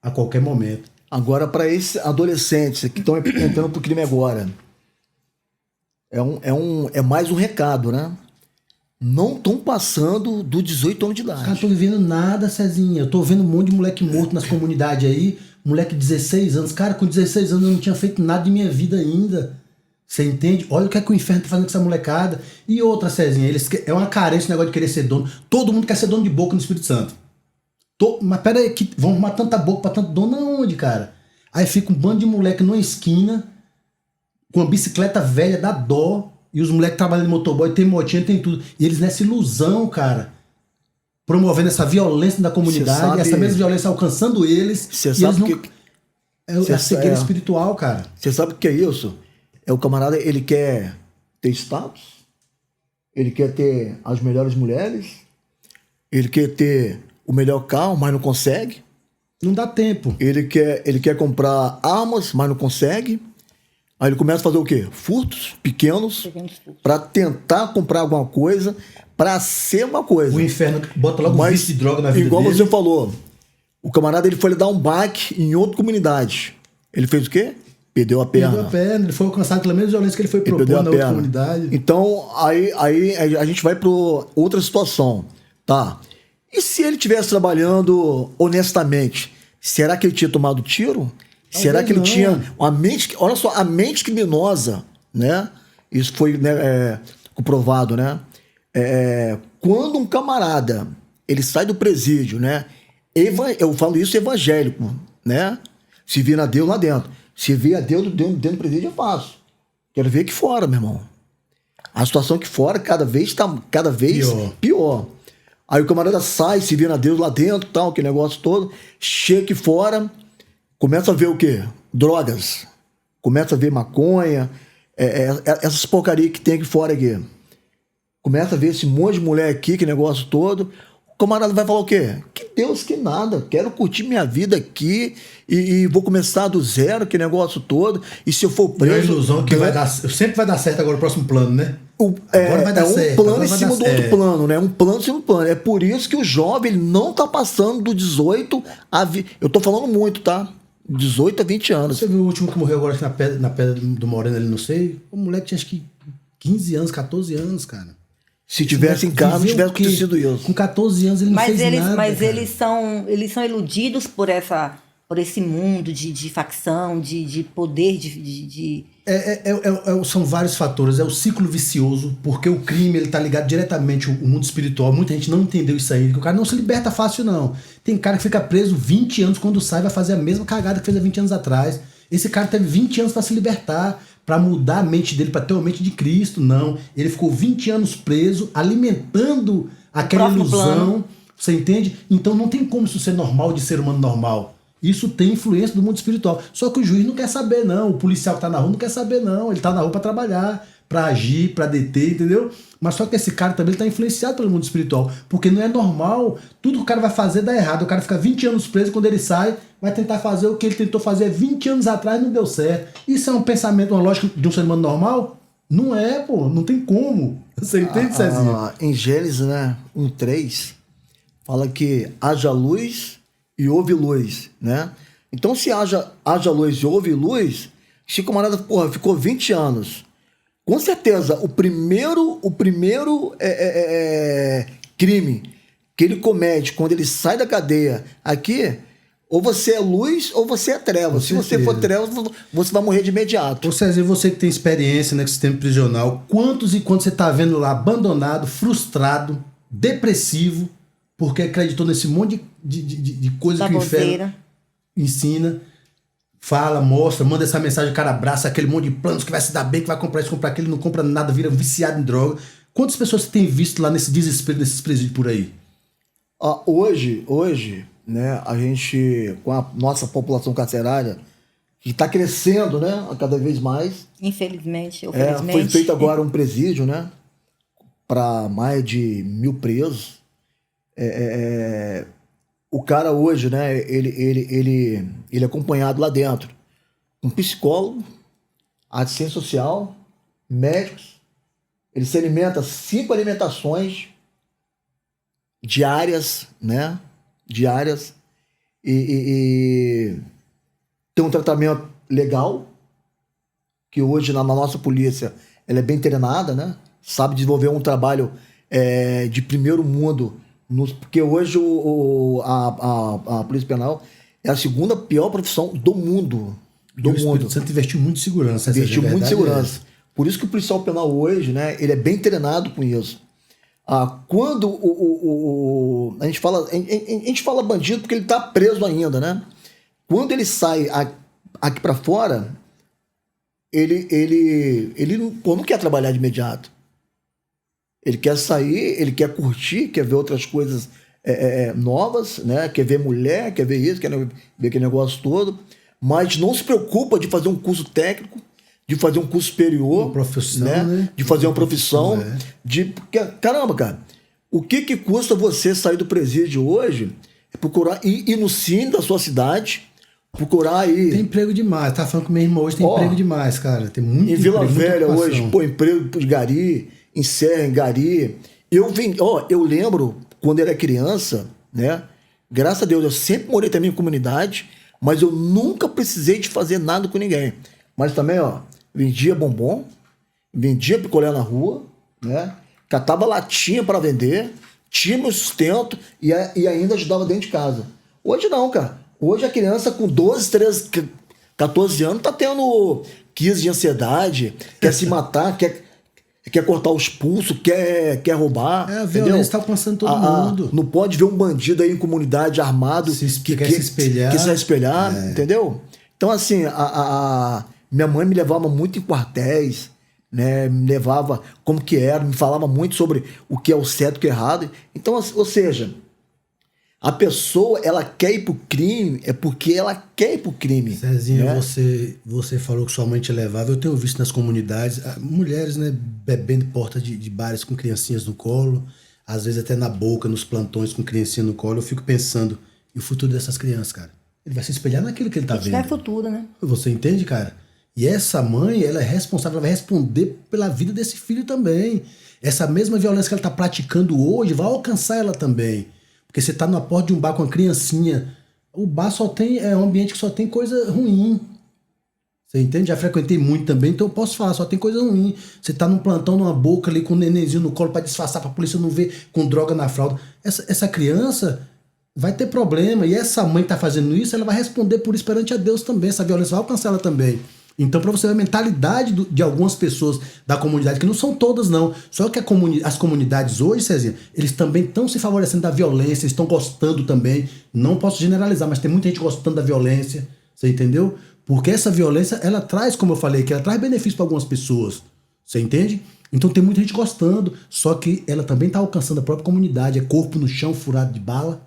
a qualquer momento. Agora, para esses adolescentes que estão entrando pro crime agora, é mais um recado, né? Não estão passando dos 18 anos de idade. Cara, não tô vivendo nada, Cezinha. Eu tô vendo um monte de moleque morto nas comunidades aí, moleque de 16 anos. Cara, com 16 anos eu não tinha feito nada de minha vida ainda. Você entende? Olha o que é que o inferno tá fazendo com essa molecada. E outra, Cezinha, é uma carência o negócio de querer ser dono. Todo mundo quer ser dono de boca no Espírito Santo. Mas pera aí, vão arrumar tanta boca pra tanto dono aonde, cara? Aí fica um bando de moleque numa esquina, com uma bicicleta velha, dá dó, e os moleques trabalhando de motoboy, tem motinha, tem tudo. E eles nessa ilusão, cara, promovendo essa violência da comunidade, essa mesma violência alcançando eles. Você sabe eles que... É a cegueira espiritual, cara. Você sabe o que é isso? É o camarada, ele quer ter status, ele quer ter as melhores mulheres, ele quer ter o melhor carro, mas não consegue. Não dá tempo. Ele quer comprar armas, mas não consegue. Aí ele começa a fazer o quê? Furtos pequenos para tentar comprar alguma coisa, para ser uma coisa. O inferno bota logo um vício de droga na vida igual dele. Você falou, o camarada ele foi dar um baque em outra comunidade. Ele fez o quê? Perdeu a perna. Perdeu a perna, ele foi alcançado pela mesma violência que ele foi propor na outra comunidade. Então, aí a gente vai para outra situação, tá? E se ele estivesse trabalhando honestamente, será que ele tinha tomado tiro? Será que ele tinha uma mente... Olha só, a mente criminosa, né? Isso foi, né, comprovado, né? Quando um camarada, ele sai do presídio, né? Eu falo isso evangélico, né? Se vir a Deus lá dentro. Se vir a Deus dentro do presídio, é fácil. Quero ver aqui fora, meu irmão. A situação aqui fora cada vez pior. Aí o camarada sai, se vira a Deus lá dentro, tal, aquele negócio todo. Chega aqui fora, começa a ver o quê? Drogas. Começa a ver maconha, essas porcarias que tem aqui fora aqui. Começa a ver esse monte de mulher aqui, que negócio todo. O camarada vai falar o quê? Que Deus, que nada. Quero curtir minha vida aqui e vou começar do zero, que negócio todo. E se eu for preso... É a ilusão que sempre vai dar certo agora o próximo plano, né? Agora vai dar certo. Plano em cima do outro plano, né? Um plano em cima do plano. É por isso que o jovem ele não tá passando do 18 a... Eu tô falando muito, tá? 18 a 20 anos. Você viu o último que morreu agora aqui na pedra do Moreno ali, não sei? O moleque tinha acho que 15 anos, 14 anos, cara. Se tivesse em casa, não tivesse acontecido isso. Com 14 anos ele não fez nada. Mas eles são iludidos por esse mundo de facção, de poder, São vários fatores. É o ciclo vicioso, porque o crime ele tá ligado diretamente ao mundo espiritual. Muita gente não entendeu isso aí. Que o cara não se liberta fácil, não. Tem cara que fica preso 20 anos, quando sai vai fazer a mesma cagada que fez há 20 anos atrás. Esse cara teve 20 anos para se libertar, para mudar a mente dele, para ter uma mente de Cristo. Não. Ele ficou 20 anos preso, alimentando aquela ilusão. Você entende? Então não tem como isso ser normal de ser humano normal. Isso tem influência do mundo espiritual. Só que o juiz não quer saber, não. O policial que tá na rua não quer saber, não. Ele tá na rua para trabalhar, para agir, para deter, entendeu? Mas só que esse cara também tá influenciado pelo mundo espiritual. Porque não é normal. Tudo que o cara vai fazer dá errado. O cara fica 20 anos preso, quando ele sai, vai tentar fazer o que ele tentou fazer 20 anos atrás e não deu certo. Isso é um pensamento, uma lógica de um ser humano normal? Não é, pô. Não tem como. Você entende, Cezinha? Em Gênesis, né? 1:3, fala que haja luz e houve luz, né? Então, se haja luz e houve luz, se o camarada, ficou 20 anos, com certeza, o primeiro crime que ele comete quando ele sai da cadeia aqui, ou você é luz ou você é treva. Se você for treva, você vai morrer de imediato. Ô César, você que tem experiência no sistema prisional, quantos e quantos você tá vendo lá abandonado, frustrado, depressivo, porque acreditou nesse monte de coisa que o inferno ensina, fala, mostra, manda essa mensagem, o cara abraça aquele monte de planos que vai se dar bem, que vai comprar isso, comprar aquilo, não compra nada, vira viciado em droga. Quantas pessoas você tem visto lá nesse desespero, nesses presídios por aí? Hoje, né, a gente, com a nossa população carcerária, que está crescendo, né, cada vez mais. Infelizmente, ou felizmente. Foi feito agora um presídio, né, para mais de 1.000 presos. O cara hoje, né, ele é acompanhado lá dentro. Um psicólogo, assistente social, médicos. Ele se alimenta 5 alimentações diárias, né? Diárias. E tem um tratamento legal, que hoje na nossa polícia ela é bem treinada, né? Sabe desenvolver um trabalho de primeiro mundo. Porque hoje a Polícia Penal é a segunda pior profissão do mundo. O Espírito Santo investiu muito em segurança. Investiu muito em segurança. Por isso que o policial penal hoje, né, ele é bem treinado com isso. Quando a gente fala bandido porque ele está preso ainda, né? Quando ele sai aqui para fora, ele não quer trabalhar de imediato. Ele quer sair, ele quer curtir, quer ver outras coisas novas, né? Quer ver mulher, quer ver isso, quer ver aquele negócio todo, mas não se preocupa de fazer um curso técnico, de fazer um curso superior, uma profissão, né? De fazer uma profissão. Caramba, cara, o que custa você sair do presídio hoje? É procurar ir no Cine da sua cidade, procurar ir. Tem emprego demais, tá falando que meu irmão hoje tem emprego demais, cara. Tem muito em Vila emprego, Velha hoje, emprego de Gari, em Serra, em Gari. Eu lembro quando eu era criança, né? Graças a Deus, eu sempre morei também em comunidade, mas eu nunca precisei de fazer nada com ninguém. Mas também, vendia bombom, vendia picolé na rua, né? Catava latinha para vender, tinha meu sustento e ainda ajudava dentro de casa. Hoje não, cara. Hoje a criança com 12, 13, 14 anos tá tendo crise de ansiedade, quer se matar, quer cortar os pulsos, quer roubar. A violência está alcançando todo mundo. Não pode ver um bandido aí em comunidade armado que quer se espelhar. Que se espelhar, entendeu? Então, assim, minha mãe me levava muito em quartéis, né? Me levava como que era, me falava muito sobre o que é o certo e o que é errado. Então, ou seja, a pessoa, ela quer ir pro crime, é porque ela quer ir pro crime. Cezinha, né? você falou que sua mãe te levava. Eu tenho visto nas comunidades, mulheres, né, bebendo porta de bares com criancinhas no colo, às vezes até na boca, nos plantões com criancinha no colo. Eu fico pensando, e o futuro dessas crianças, cara? Ele vai se espelhar naquilo que ele tá vendo. Isso é futuro, né? Você entende, cara? E essa mãe, ela é responsável, ela vai responder pela vida desse filho também. Essa mesma violência que ela tá praticando hoje vai alcançar ela também. Porque você tá na porta de um bar com uma criancinha, o bar é um ambiente que só tem coisa ruim. Você entende? Já frequentei muito também, então eu posso falar, só tem coisa ruim. Você tá num plantão, numa boca ali com um nenenzinho no colo pra disfarçar, pra polícia não ver, com droga na fralda. Essa criança vai ter problema, e essa mãe que tá fazendo isso, ela vai responder por isso perante a Deus também. Essa violência vai alcançar ela também. Então, para você ver a mentalidade de algumas pessoas da comunidade, que não são todas, não. Só que as comunidades hoje, Cezinha, eles também estão se favorecendo da violência, eles estão gostando também. Não posso generalizar, mas tem muita gente gostando da violência. Você entendeu? Porque essa violência, ela traz, como eu falei, que ela traz benefício para algumas pessoas. Você entende? Então tem muita gente gostando, só que ela também está alcançando a própria comunidade. É corpo no chão, furado de bala.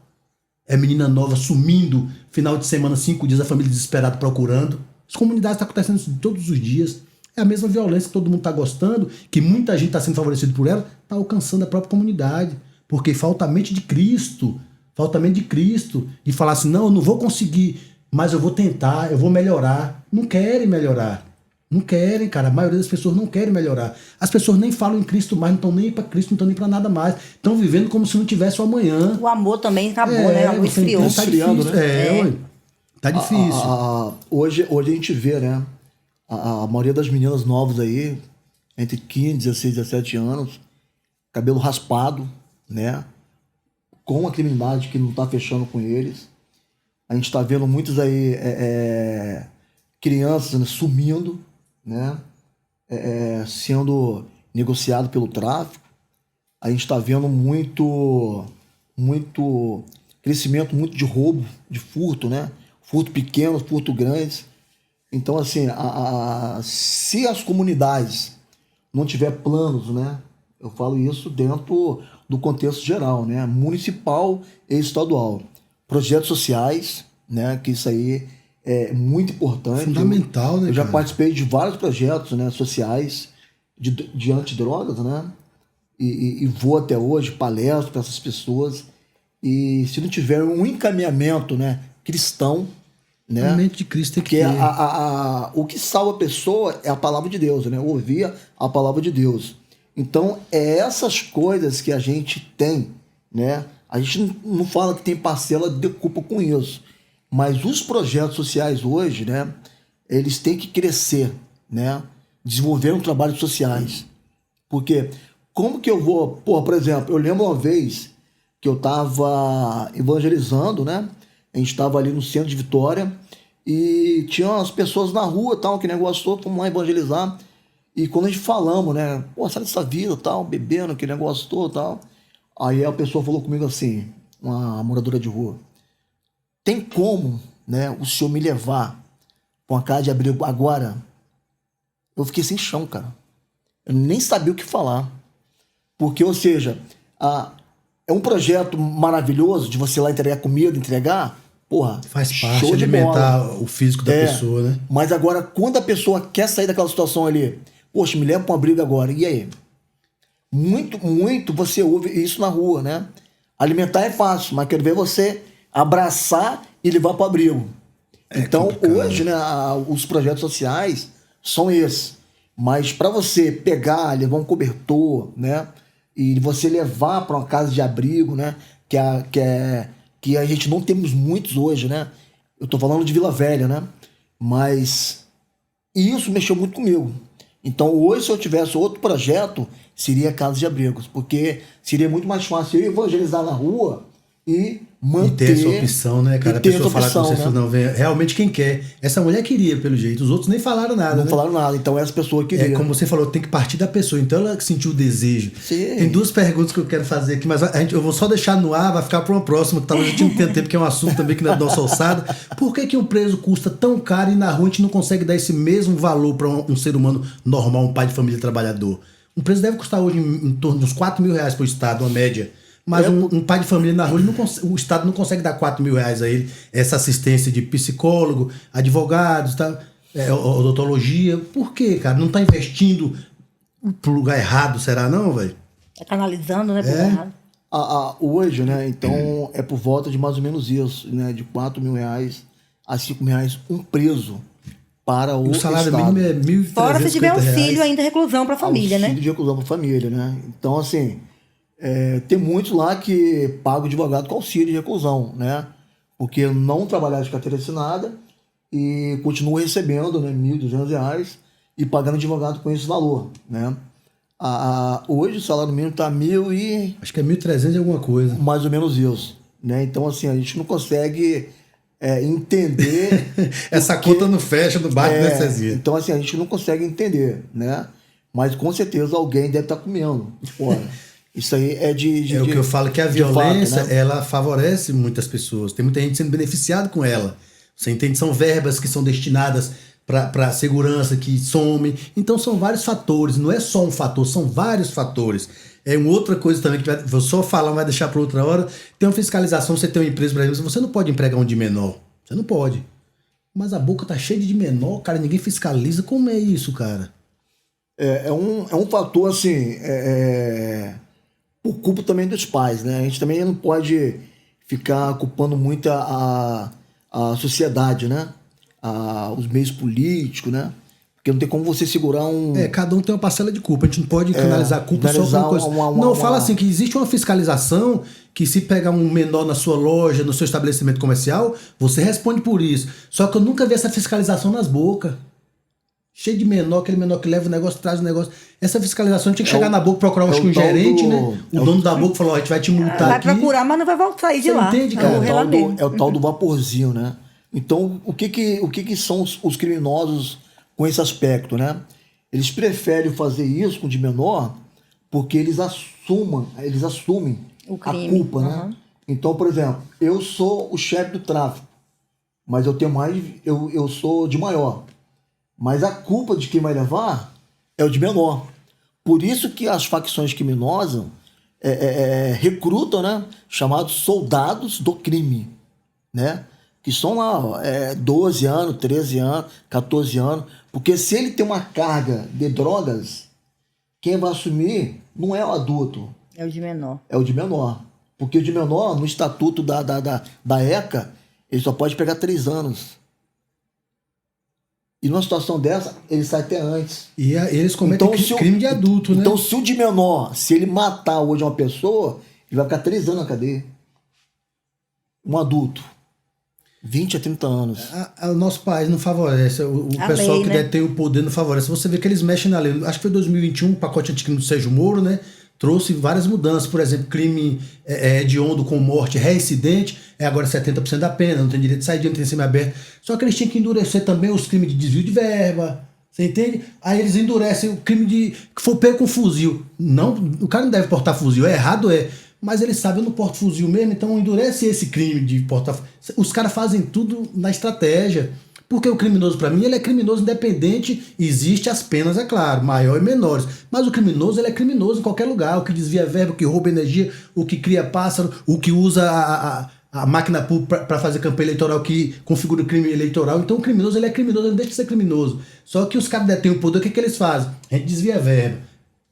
É menina nova sumindo, final de semana, 5 dias, a família desesperada procurando. As comunidades estão acontecendo isso todos os dias. É a mesma violência que todo mundo está gostando, que muita gente está sendo favorecido por ela, está alcançando a própria comunidade. Porque falta a mente de Cristo. Falta a mente de Cristo. E falar assim, não, eu não vou conseguir, mas eu vou tentar, eu vou melhorar. Não querem melhorar. Não querem, cara. A maioria das pessoas não querem melhorar. As pessoas nem falam em Cristo mais, não estão nem para Cristo, não estão nem para nada mais. Estão vivendo como se não tivesse o amanhã. O amor também acabou, né? O amor esfriou. Tá esfriando, né? Ué. Tá difícil. Hoje a gente vê, né? A maioria das meninas novas aí, entre 15, 16, 17 anos, cabelo raspado, né? Com a criminalidade que não tá fechando com eles. A gente tá vendo muitos aí crianças, né, sumindo, né? Sendo negociado pelo tráfico. A gente tá vendo muito crescimento muito de roubo, de furto, né? Furto pequeno, furto grande. Então, assim, se as comunidades não tiver planos, né? Eu falo isso dentro do contexto geral, né? Municipal e estadual. Projetos sociais, né? Que isso aí muito importante. Fundamental, né, Eu já cara? participei de vários projetos, né, sociais de antidrogas, né? E vou até hoje, palestro para essas pessoas. E se não tiver um encaminhamento, né, cristão, né? A mente de Cristo tem que Porque ter. o que salva a pessoa é a palavra de Deus, né? Ouvir a palavra de Deus. Então, é essas coisas que a gente tem, né? A gente não fala que tem parcela de culpa com isso. Mas os projetos sociais hoje, né? Eles têm que crescer, né? Desenvolver um trabalhos sociais. Porque como que eu vou... Pô, por exemplo, eu lembro uma vez que eu estava evangelizando, né? A gente estava ali no centro de Vitória e tinha umas pessoas na rua, tal, que negócio todo, fomos lá evangelizar. E quando a gente falamos, né? Pô, sai dessa vida, tal, bebendo, aquele negócio todo, tal. Aí a pessoa falou comigo assim, uma moradora de rua: tem como, né, o senhor me levar para uma casa de abrigo agora? Eu fiquei sem chão, cara. Eu nem sabia o que falar. Porque, ou seja, é um projeto maravilhoso de você ir lá entregar comida, entregar, porra, Faz parte show de de alimentar bola. o físico da pessoa, né? Mas agora, quando a pessoa quer sair daquela situação ali, poxa, me leva para um abrigo agora, e aí? Muito você ouve isso na rua, né? Alimentar é fácil, mas quero ver você abraçar e levar para o abrigo. Então, complicado. hoje, né, os projetos sociais são esses. Mas para você pegar, levar um cobertor, né? E você levar para uma casa de abrigo, né? Que a gente não temos muitos hoje, né? Eu tô falando de Vila Velha, né? Mas isso mexeu muito comigo. Então, hoje, se eu tivesse outro projeto, seria casa de abrigos. Porque seria muito mais fácil eu evangelizar na rua e manter... E ter essa opção, né, cara? e A ter pessoa essa falar opção, com você, né? não, vem. Realmente quem quer. Essa mulher queria, pelo jeito. Os outros nem falaram nada, Não né? falaram nada. Então, essa pessoa queria. Como você falou, tem que partir da pessoa. Então ela sentiu o desejo. Sim. Tem duas perguntas que eu quero fazer aqui, mas eu vou só deixar no ar, vai ficar para uma próxima, que talvez a gente não tenha tempo, que é um assunto também que não é da nossa alçada. Por que um preso custa tão caro e na rua a gente não consegue dar esse mesmo valor para um ser humano normal, um pai de família trabalhador? Um preso deve custar hoje em torno de uns R$4.000 para o Estado, uma média. Mas um pai de família na rua, o Estado não consegue dar R$4.000 a ele, essa assistência de psicólogo, advogados, tá? Odontologia. Por quê, cara? Não tá investindo pro lugar errado, será não, velho? Tá canalizando, né, pro errado. Hoje, né, então é por volta de mais ou menos isso, né, de R$4.000 a R$5.000 um preso para o O salário Estado. mínimo é R$1.350. Fora se tiver auxílio ainda, reclusão pra família, né? Auxílio de reclusão para família, né? Então, assim, tem muitos lá que pagam advogado com auxílio de reclusão, né? Porque não trabalharam de carteira assinada e continuam recebendo, né, R$1.200 e pagando advogado com esse valor, né? Hoje o salário mínimo está Acho que é 1.300 e alguma coisa. mais ou menos isso, né? Então, assim, a gente não consegue entender... Essa conta não fecha no bairro, né, Cezinha? Então, assim, a gente não consegue entender, né? Mas, com certeza, alguém deve estar comendo fora. Isso aí é o que eu falo, que a de violência, fato, né? ela favorece muitas pessoas. Tem muita gente sendo beneficiada com ela. Você entende? São verbas que são destinadas para segurança, que somem. Então são vários fatores. Não é só um fator, são vários fatores. Uma outra coisa também que vou só falar, vai deixar para outra hora. Tem uma fiscalização, você tem uma empresa, por exemplo, você não pode empregar um de menor. Você não pode. Mas a boca tá cheia de menor, cara, ninguém fiscaliza. Como é isso, cara? É um fator, assim... por culpa também dos pais, né? A gente também não pode ficar culpando muito a sociedade, né? Os meios políticos, né? Porque não tem como você segurar cada um tem uma parcela de culpa. A gente não pode canalizar a culpa só com uma coisa. Fala assim, que existe uma fiscalização que se pegar um menor na sua loja, no seu estabelecimento comercial, você responde por isso. Só que eu nunca vi essa fiscalização nas bocas. Cheio de menor, aquele menor que leva o negócio, traz o negócio. Essa fiscalização tinha que chegar na boca, procurar um gerente, né? O dono da boca falou, a gente vai te multar aqui. Vai procurar, mas não vai voltar aí de lá. Entende, cara? É o tal do vaporzinho, né? Então, o que são os criminosos com esse aspecto, né? Eles preferem fazer isso com o de menor porque eles assumem a culpa, né? Então, por exemplo, eu sou o chefe do tráfico, mas eu sou de maior. Mas a culpa de quem vai levar é o de menor. Por isso que as facções criminosas recrutam, né, chamados soldados do crime, né? Que são lá 12 anos, 13 anos, 14 anos. Porque se ele tem uma carga de drogas, quem vai assumir não é o adulto. É o de menor. É o de menor. Porque o de menor, no estatuto da ECA, ele só pode pegar 3 anos. E numa situação dessa, ele sai até antes. E eles cometem crime de adulto, né? Então, se o de menor, se ele matar hoje uma pessoa, ele vai ficar 3 anos na cadeia. Um adulto. 20 a 30 anos. O nosso país não favorece. O pessoal lei, que né? detém o poder não favorece. Você vê que eles mexem na lei. Acho que foi 2021, o pacote anticrime do Sérgio Moro, né? Trouxe várias mudanças. Por exemplo, crime hediondo com morte reincidente é agora 70% da pena. Não tem direito de sair, não tem semiaberto. Só que eles tinham que endurecer também os crimes de desvio de verba. Você entende? Aí eles endurecem o crime de que for pego com fuzil. Não, o cara não deve portar fuzil. É errado, mas ele sabe, eu não porto fuzil mesmo, então endurece esse crime de portar fuzil. Os caras fazem tudo na estratégia. Porque o criminoso, para mim, ele é criminoso independente. Existe as penas, é claro, maior e menores. Mas o criminoso, ele é criminoso em qualquer lugar. O que desvia verba, o que rouba energia, o que cria pássaro, o que usa a máquina pública para fazer campanha eleitoral, que configura o crime eleitoral. Então o criminoso, ele é criminoso, ele não deixa de ser criminoso. Só que os caras detêm o poder, o que eles fazem? A gente desvia verba.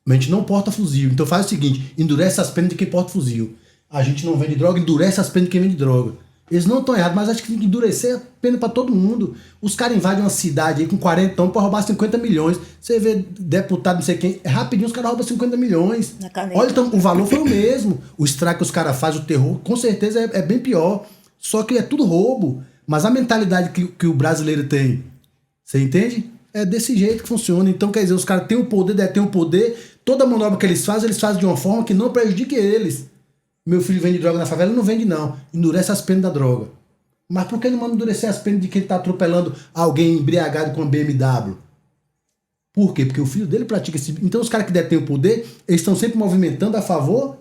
Mas a gente não porta fuzil. Então faz o seguinte, endurece as penas de quem porta fuzil. A gente não vende droga, endurece as penas de quem vende droga. Eles não estão errados, mas acho que tem que endurecer a pena pra todo mundo. Os caras invadem uma cidade aí com 40 anos pra roubar 50 milhões. Você vê deputado, não sei quem, rapidinho os caras roubam 50 milhões. Olha, então o valor foi o mesmo. O estrago que os caras fazem, o terror, com certeza é bem pior. Só que é tudo roubo. Mas a mentalidade que o brasileiro tem, você entende? É desse jeito que funciona. Então, quer dizer, os caras têm o poder, detêm o poder. Toda manobra que eles fazem de uma forma que não prejudique eles. Meu filho vende droga na favela? Não vende, não. Endurece as penas da droga. Mas por que não manda endurecer as penas de quem está atropelando alguém embriagado com uma BMW? Por quê? Porque o filho dele pratica esse... Então os caras que detêm o poder, eles estão sempre movimentando a favor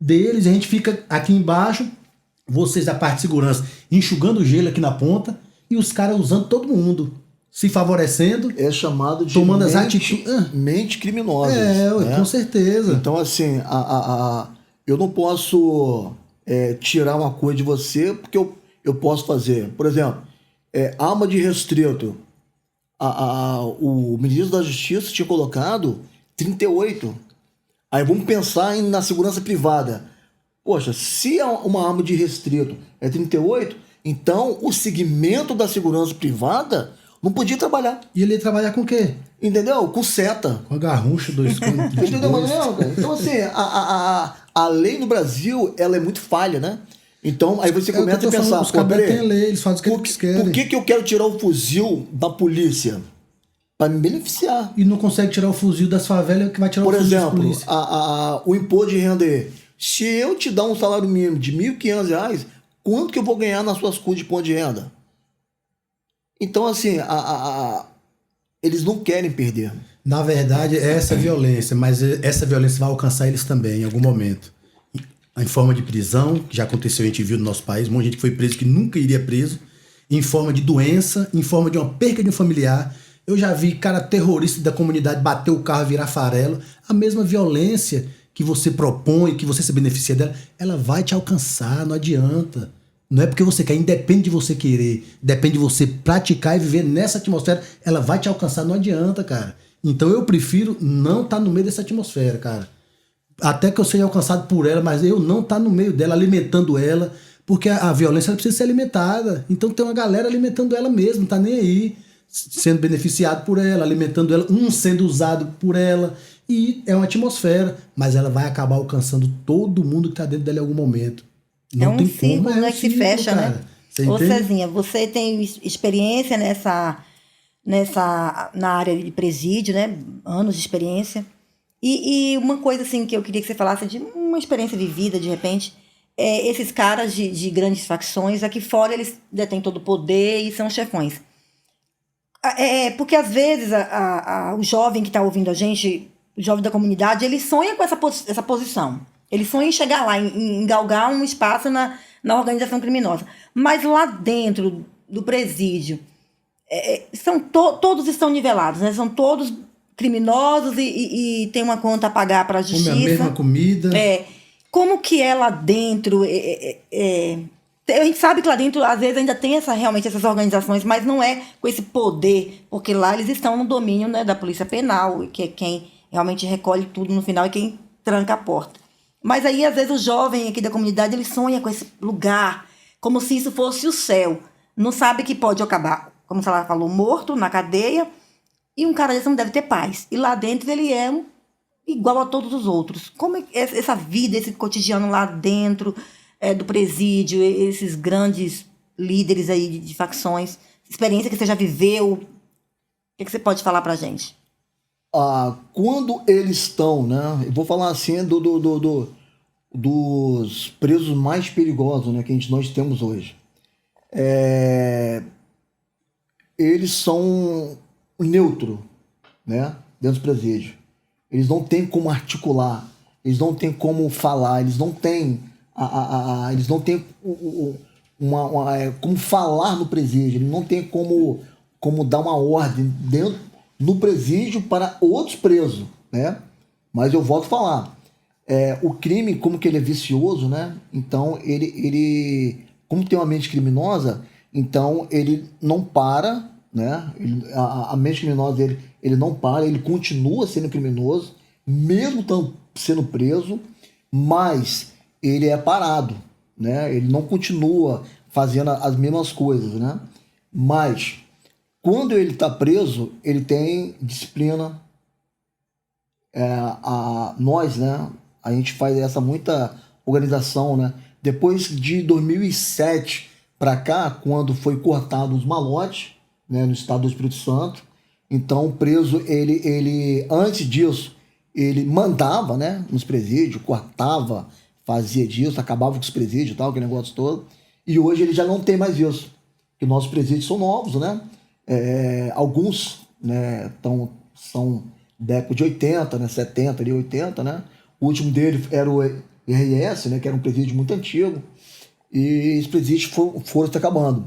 deles. A gente fica aqui embaixo, vocês da parte de segurança, enxugando o gelo aqui na ponta, e os caras usando todo mundo. Se favorecendo. É chamado de tomando as atitudes. Mente criminosa. Né? Com certeza. Então, assim, eu não posso tirar uma coisa de você porque eu posso fazer. Por exemplo, arma de restrito. O ministro da Justiça tinha colocado 38. Aí vamos pensar na segurança privada. Poxa, se uma arma de restrito é 38, então o segmento da segurança privada não podia trabalhar. E ele ia trabalhar com o quê? Entendeu? Com seta. Com a garrucha, 2 Entendeu, Manuel? Então, assim, a lei no Brasil, ela é muito falha, né? Então, aí você começa a pensar, os caras têm a lei, eles fazem o que eles querem. Por que eu quero tirar o fuzil da polícia? Para me beneficiar. E não consegue tirar o fuzil das favelas, que vai tirar o fuzil da polícia. Por exemplo, o imposto de renda aí. Se eu te dar um salário mínimo de R$ 1.500, quanto que eu vou ganhar nas suas custas de imposto de renda? Então, assim, eles não querem perder. Na verdade, é essa violência, mas essa violência vai alcançar eles também em algum momento. Em forma de prisão, que já aconteceu, a gente viu no nosso país, um monte de gente que foi preso que nunca iria preso, em forma de doença, em forma de uma perca de um familiar. Eu já vi cara terrorista da comunidade bater o carro e virar farelo. A mesma violência que você propõe, que você se beneficia dela, ela vai te alcançar, não adianta. Não é porque você quer, independe de você querer, depende de você praticar e viver nessa atmosfera, ela vai te alcançar, não adianta, cara. Então eu prefiro não estar no meio dessa atmosfera, cara. Até que eu seja alcançado por ela, mas eu não estar no meio dela, alimentando ela, porque a violência ela precisa ser alimentada. Então tem uma galera alimentando ela mesmo, não tá nem aí, sendo beneficiado por ela, alimentando ela, sendo usado por ela. E é uma atmosfera, mas ela vai acabar alcançando todo mundo que tá dentro dela em algum momento. Não é um círculo, né, que se fecha, cara. Né? Ô Cezinha, você tem experiência na área de presídio, né? Anos de experiência. E uma coisa assim que eu queria que você falasse de uma experiência vivida, de repente, esses caras de grandes facções, aqui fora eles detêm todo o poder e são chefões. Porque às vezes o jovem que está ouvindo a gente, o jovem da comunidade, ele sonha com essa posição. Ele sonha em chegar lá, em galgar um espaço na organização criminosa. Mas lá dentro do presídio, todos estão nivelados, né? São todos criminosos e tem uma conta a pagar para a justiça. Come a mesma comida. Como que é lá dentro? A gente sabe que lá dentro, às vezes, ainda tem realmente essas organizações, mas não é com esse poder, porque lá eles estão no domínio, né, da Polícia Penal, que é quem realmente recolhe tudo no final e quem tranca a porta. Mas aí, às vezes, o jovem aqui da comunidade, ele sonha com esse lugar, como se isso fosse o céu. Não sabe que pode acabar, como ela falou, morto na cadeia, e um cara desse não deve ter paz. E lá dentro ele é igual a todos os outros. Como é essa vida, esse cotidiano lá dentro do presídio, esses grandes líderes aí de facções, experiência que você já viveu, o que você pode falar pra gente? Quando eles estão, né? Eu vou falar assim dos presos mais perigosos, né, que nós temos hoje. Eles são neutro, né, dentro do presídio. Eles não têm como articular, eles não têm como falar, eles não têm eles não têm como falar no presídio, eles não têm como dar uma ordem dentro no presídio para outros presos, né? Mas eu volto a falar, o crime, como que ele é vicioso, né? Então ele como tem uma mente criminosa, então ele não para, né? A mente criminosa dele, ele não para, ele continua sendo criminoso, mesmo sendo preso, mas ele é parado, né? Ele não continua fazendo as mesmas coisas, né? Mas quando ele está preso, ele tem disciplina. Nós, né? A gente faz muita organização, né? Depois de 2007 para cá, quando foi cortado os malotes, né, no estado do Espírito Santo, então o preso, ele antes disso, ele mandava, né, nos presídios, cortava, fazia disso, acabava com os presídios e tal, aquele negócio todo. E hoje ele já não tem mais isso. Porque nossos presídios são novos, né? Alguns, né, são década de 80, né, 70, ali, 80, né? O último dele era o RS, né, que era um presídio muito antigo. E os presídios foram se acabando.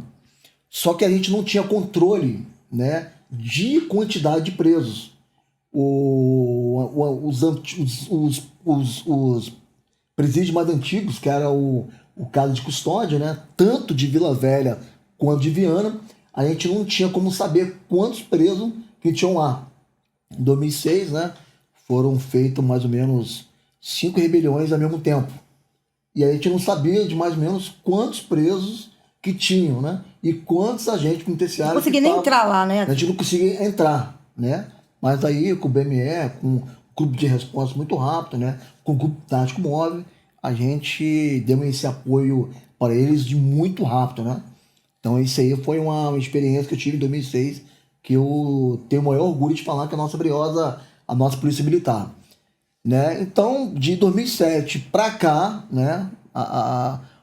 Só que a gente não tinha controle, né, de quantidade de presos. Os presídios mais antigos, que era o caso de Custódia, né, tanto de Vila Velha quanto de Viana, a gente não tinha como saber quantos presos que tinham lá. Em 2006, né, foram feitas mais ou menos 5 rebeliões ao mesmo tempo. E a gente não sabia de mais ou menos quantos presos que tinham, né, e quantos agentes penitenciários. Não conseguia nem entrar lá, né? A gente não conseguia entrar, né? Mas aí com o BME, com o grupo de resposta muito rápido, né, com o grupo tático móvel, a gente deu esse apoio para eles de muito rápido, né? Então isso aí foi uma experiência que eu tive em 2006, que eu tenho o maior orgulho de falar que a nossa briosa, a nossa polícia militar, né? Então de 2007 para cá, né,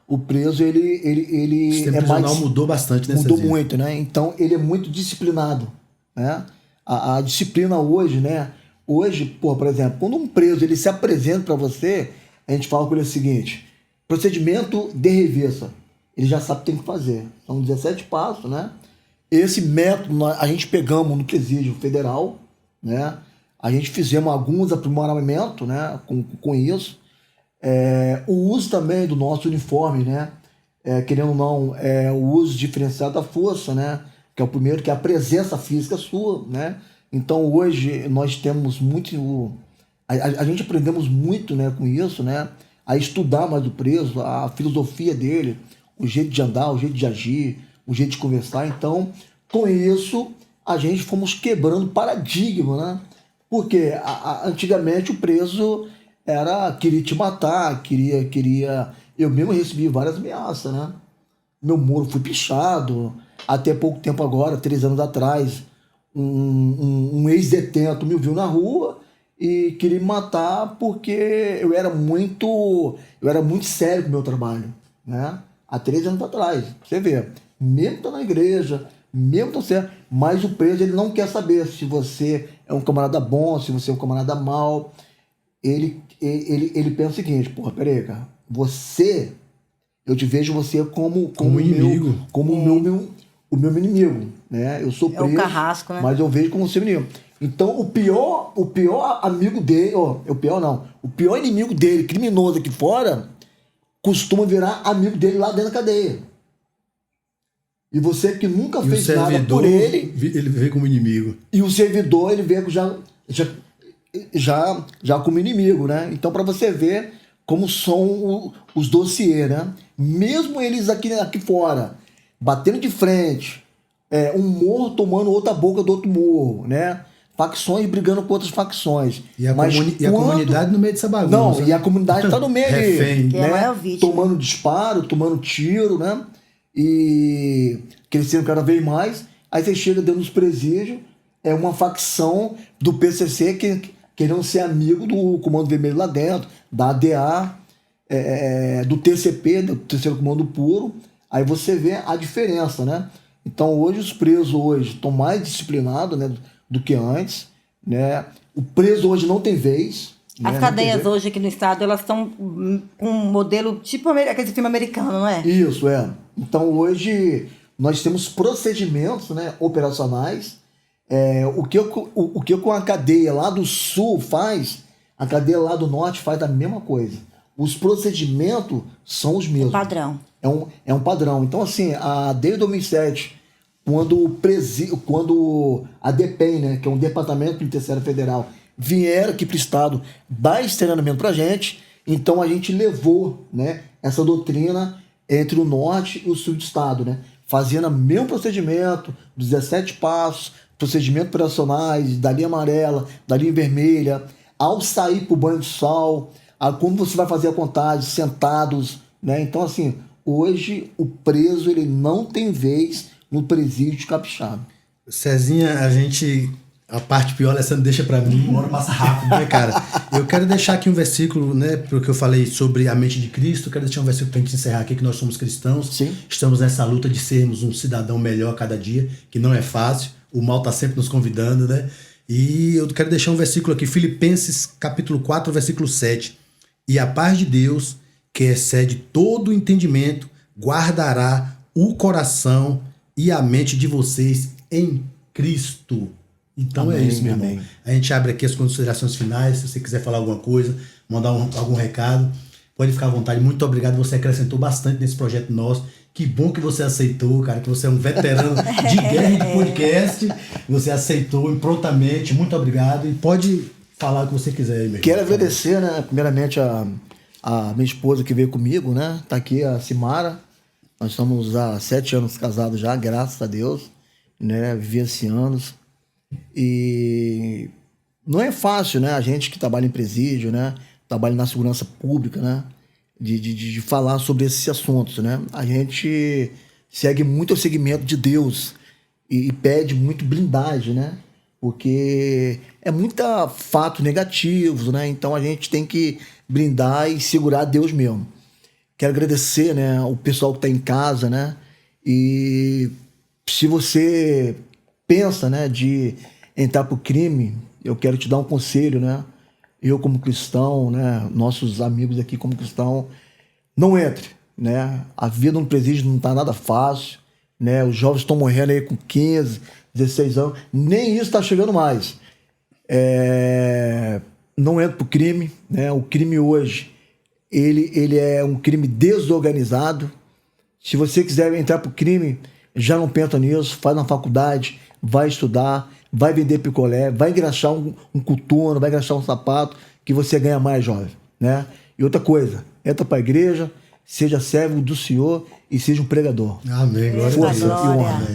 o preso ele o sistema prisional mudou bastante, né? Mudou muito, né? Então ele é muito disciplinado, né? A disciplina hoje, né? Hoje, por exemplo, quando um preso ele se apresenta para você, a gente fala com ele o seguinte: procedimento de revista. Ele já sabe o que tem que fazer. São 17 passos, né? Esse método a gente pegamos no presídio federal, né? A gente fizemos alguns aprimoramentos, né, com isso. O uso também do nosso uniforme, né? Querendo ou não, o uso diferenciado da força, né? Que é o primeiro, que é a presença física sua, né? Então hoje nós temos muito... A gente aprendemos muito, né, com isso, né? A estudar mais o preso, a filosofia dele, o jeito de andar, o jeito de agir, o jeito de conversar. Então, com isso, a gente fomos quebrando paradigma, né? Porque antigamente o preso queria te matar, queria... Eu mesmo recebi várias ameaças, né? Meu muro foi pichado. Até pouco tempo agora, 3 anos atrás, um ex-detento me viu na rua e queria me matar porque eu era muito sério com o meu trabalho, né? Há 3 anos atrás, você vê, mesmo estando na igreja, mesmo estando certo, mas o preso ele não quer saber se você é um camarada bom, se você é um camarada mau. Ele pensa o seguinte: porra, peraí, cara, eu te vejo você como inimigo, como o meu o meu inimigo, né? Eu sou É o preso, carrasco, né? mas eu vejo como seu inimigo. Então, o pior amigo dele, o pior inimigo dele, criminoso aqui fora, costuma virar amigo dele lá dentro da cadeia. E você que nunca E o fez nada servidor, por ele, ele vê como inimigo. e o servidor, ele vê já como inimigo, né? Então, para você ver como são os dossiês, né? Mesmo eles aqui fora, batendo de frente, um morro tomando outra boca do outro morro, né? Facções brigando com outras facções. E a, a comunidade no meio dessa bagunça. Não, e a comunidade tá no meio ali, refém. Que é a né? maior vítima. Tomando disparo, tomando tiro, né? E crescendo cada vez mais. Aí você chega dentro dos presídios, é uma facção do PCC querendo ser amigo do Comando Vermelho lá dentro, da ADA, do TCP, do Terceiro Comando Puro. Aí você vê a diferença, né? Então hoje os presos estão mais disciplinados, né, do que antes, né? O preso hoje não tem vez. As né? cadeias hoje aqui no estado, elas estão com um modelo tipo aquele filme americano, não é? Isso, Então hoje nós temos procedimentos, né, operacionais. O que com a cadeia lá do sul faz, a cadeia lá do norte faz a mesma coisa. Os procedimentos são os mesmos. Padrão. É um padrão. Então, assim, desde 2007, quando a DEPEN, né, que é um Departamento Penitenciário Federal, vieram aqui para o Estado dar esse treinamento para a gente, então a gente levou, né, essa doutrina entre o Norte e o Sul do Estado, né, fazendo o mesmo procedimento, 17 passos, procedimentos operacionais, da linha amarela, da linha vermelha, ao sair para o banho de sol, quando você vai fazer a contagem, sentados, né? Então, assim, hoje o preso ele não tem vez no presídio de Capixaba. Cezinha, a parte pior, essa deixa pra mim, uma hora passa rápido, né, cara? Eu quero deixar aqui um versículo, né, porque eu falei sobre a mente de Cristo, eu quero deixar um versículo pra gente encerrar aqui, que nós somos cristãos. Sim. Estamos nessa luta de sermos um cidadão melhor a cada dia, que não é fácil, o mal tá sempre nos convidando, né? E eu quero deixar um versículo aqui, Filipenses capítulo 4, versículo 7. E a paz de Deus, que excede todo o entendimento, guardará o coração e a mente de vocês em Cristo. Então Amém, é isso, meu irmão. amém. A gente abre aqui as considerações finais. Se você quiser falar alguma coisa, mandar algum recado, pode ficar à vontade. Muito obrigado. Você acrescentou bastante nesse projeto nosso. Que bom que você aceitou, cara, que você é um veterano de guerra e de podcast. Você aceitou prontamente. Muito obrigado. E pode falar o que você quiser aí, meu irmão. Quero agradecer, né, primeiramente a minha esposa que veio comigo, né? Tá aqui a Simara. Nós estamos há 7 anos casados já, graças a Deus, né? Vivi esses anos. E não é fácil, né? A gente que trabalha em presídio, né? Trabalha na segurança pública, né? De falar sobre esses assuntos, né? A gente segue muito o segmento de Deus e pede muito blindagem, né? Porque é muito fato negativos, né? Então a gente tem que blindar e segurar Deus mesmo. Quero agradecer, né, o pessoal que está em casa, né? E se você pensa, né, de entrar pro crime, eu quero te dar um conselho, né? Eu como cristão, né, nossos amigos aqui como cristão, não entre, né? A vida no presídio não tá nada fácil, né? Os jovens estão morrendo aí com 15, 16 anos, nem isso tá chegando mais. Não entra pro crime, né? O crime hoje, ele é um crime desorganizado. Se você quiser entrar pro crime, já não pensa nisso, faz na faculdade, vai estudar, vai vender picolé, vai engraxar um coturno, vai engraxar um sapato, que você ganha mais, jovem, né? E outra coisa, entra para a igreja, seja servo do Senhor e seja um pregador. Amém, glória a Força Deus. e honra.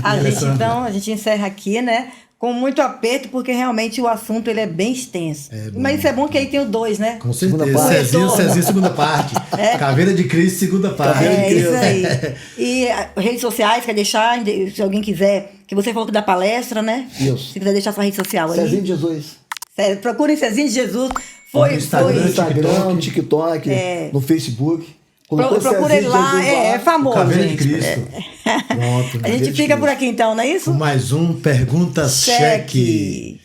Amém, valeu. A gente encerra aqui, né? Com muito aperto, porque realmente o assunto ele é bem extenso. Mas isso é bom que aí tem o 2, né? Com certeza. Segunda parte. Cezinho, segunda parte. Caveira de Cristo, segunda parte. Isso aí. E redes sociais, quer deixar, se alguém quiser, que você falou que dá palestra, né? Isso. Se quiser deixar sua rede social aí. Cezinho de Jesus. Procurem Cezinho de Jesus. No Instagram, No TikTok, no Facebook. Procura ele lá, é famoso, Caveira de gente. Cristo. Pronto. A gente fica por aqui então, não é isso? Mais um Pergunta Cheque.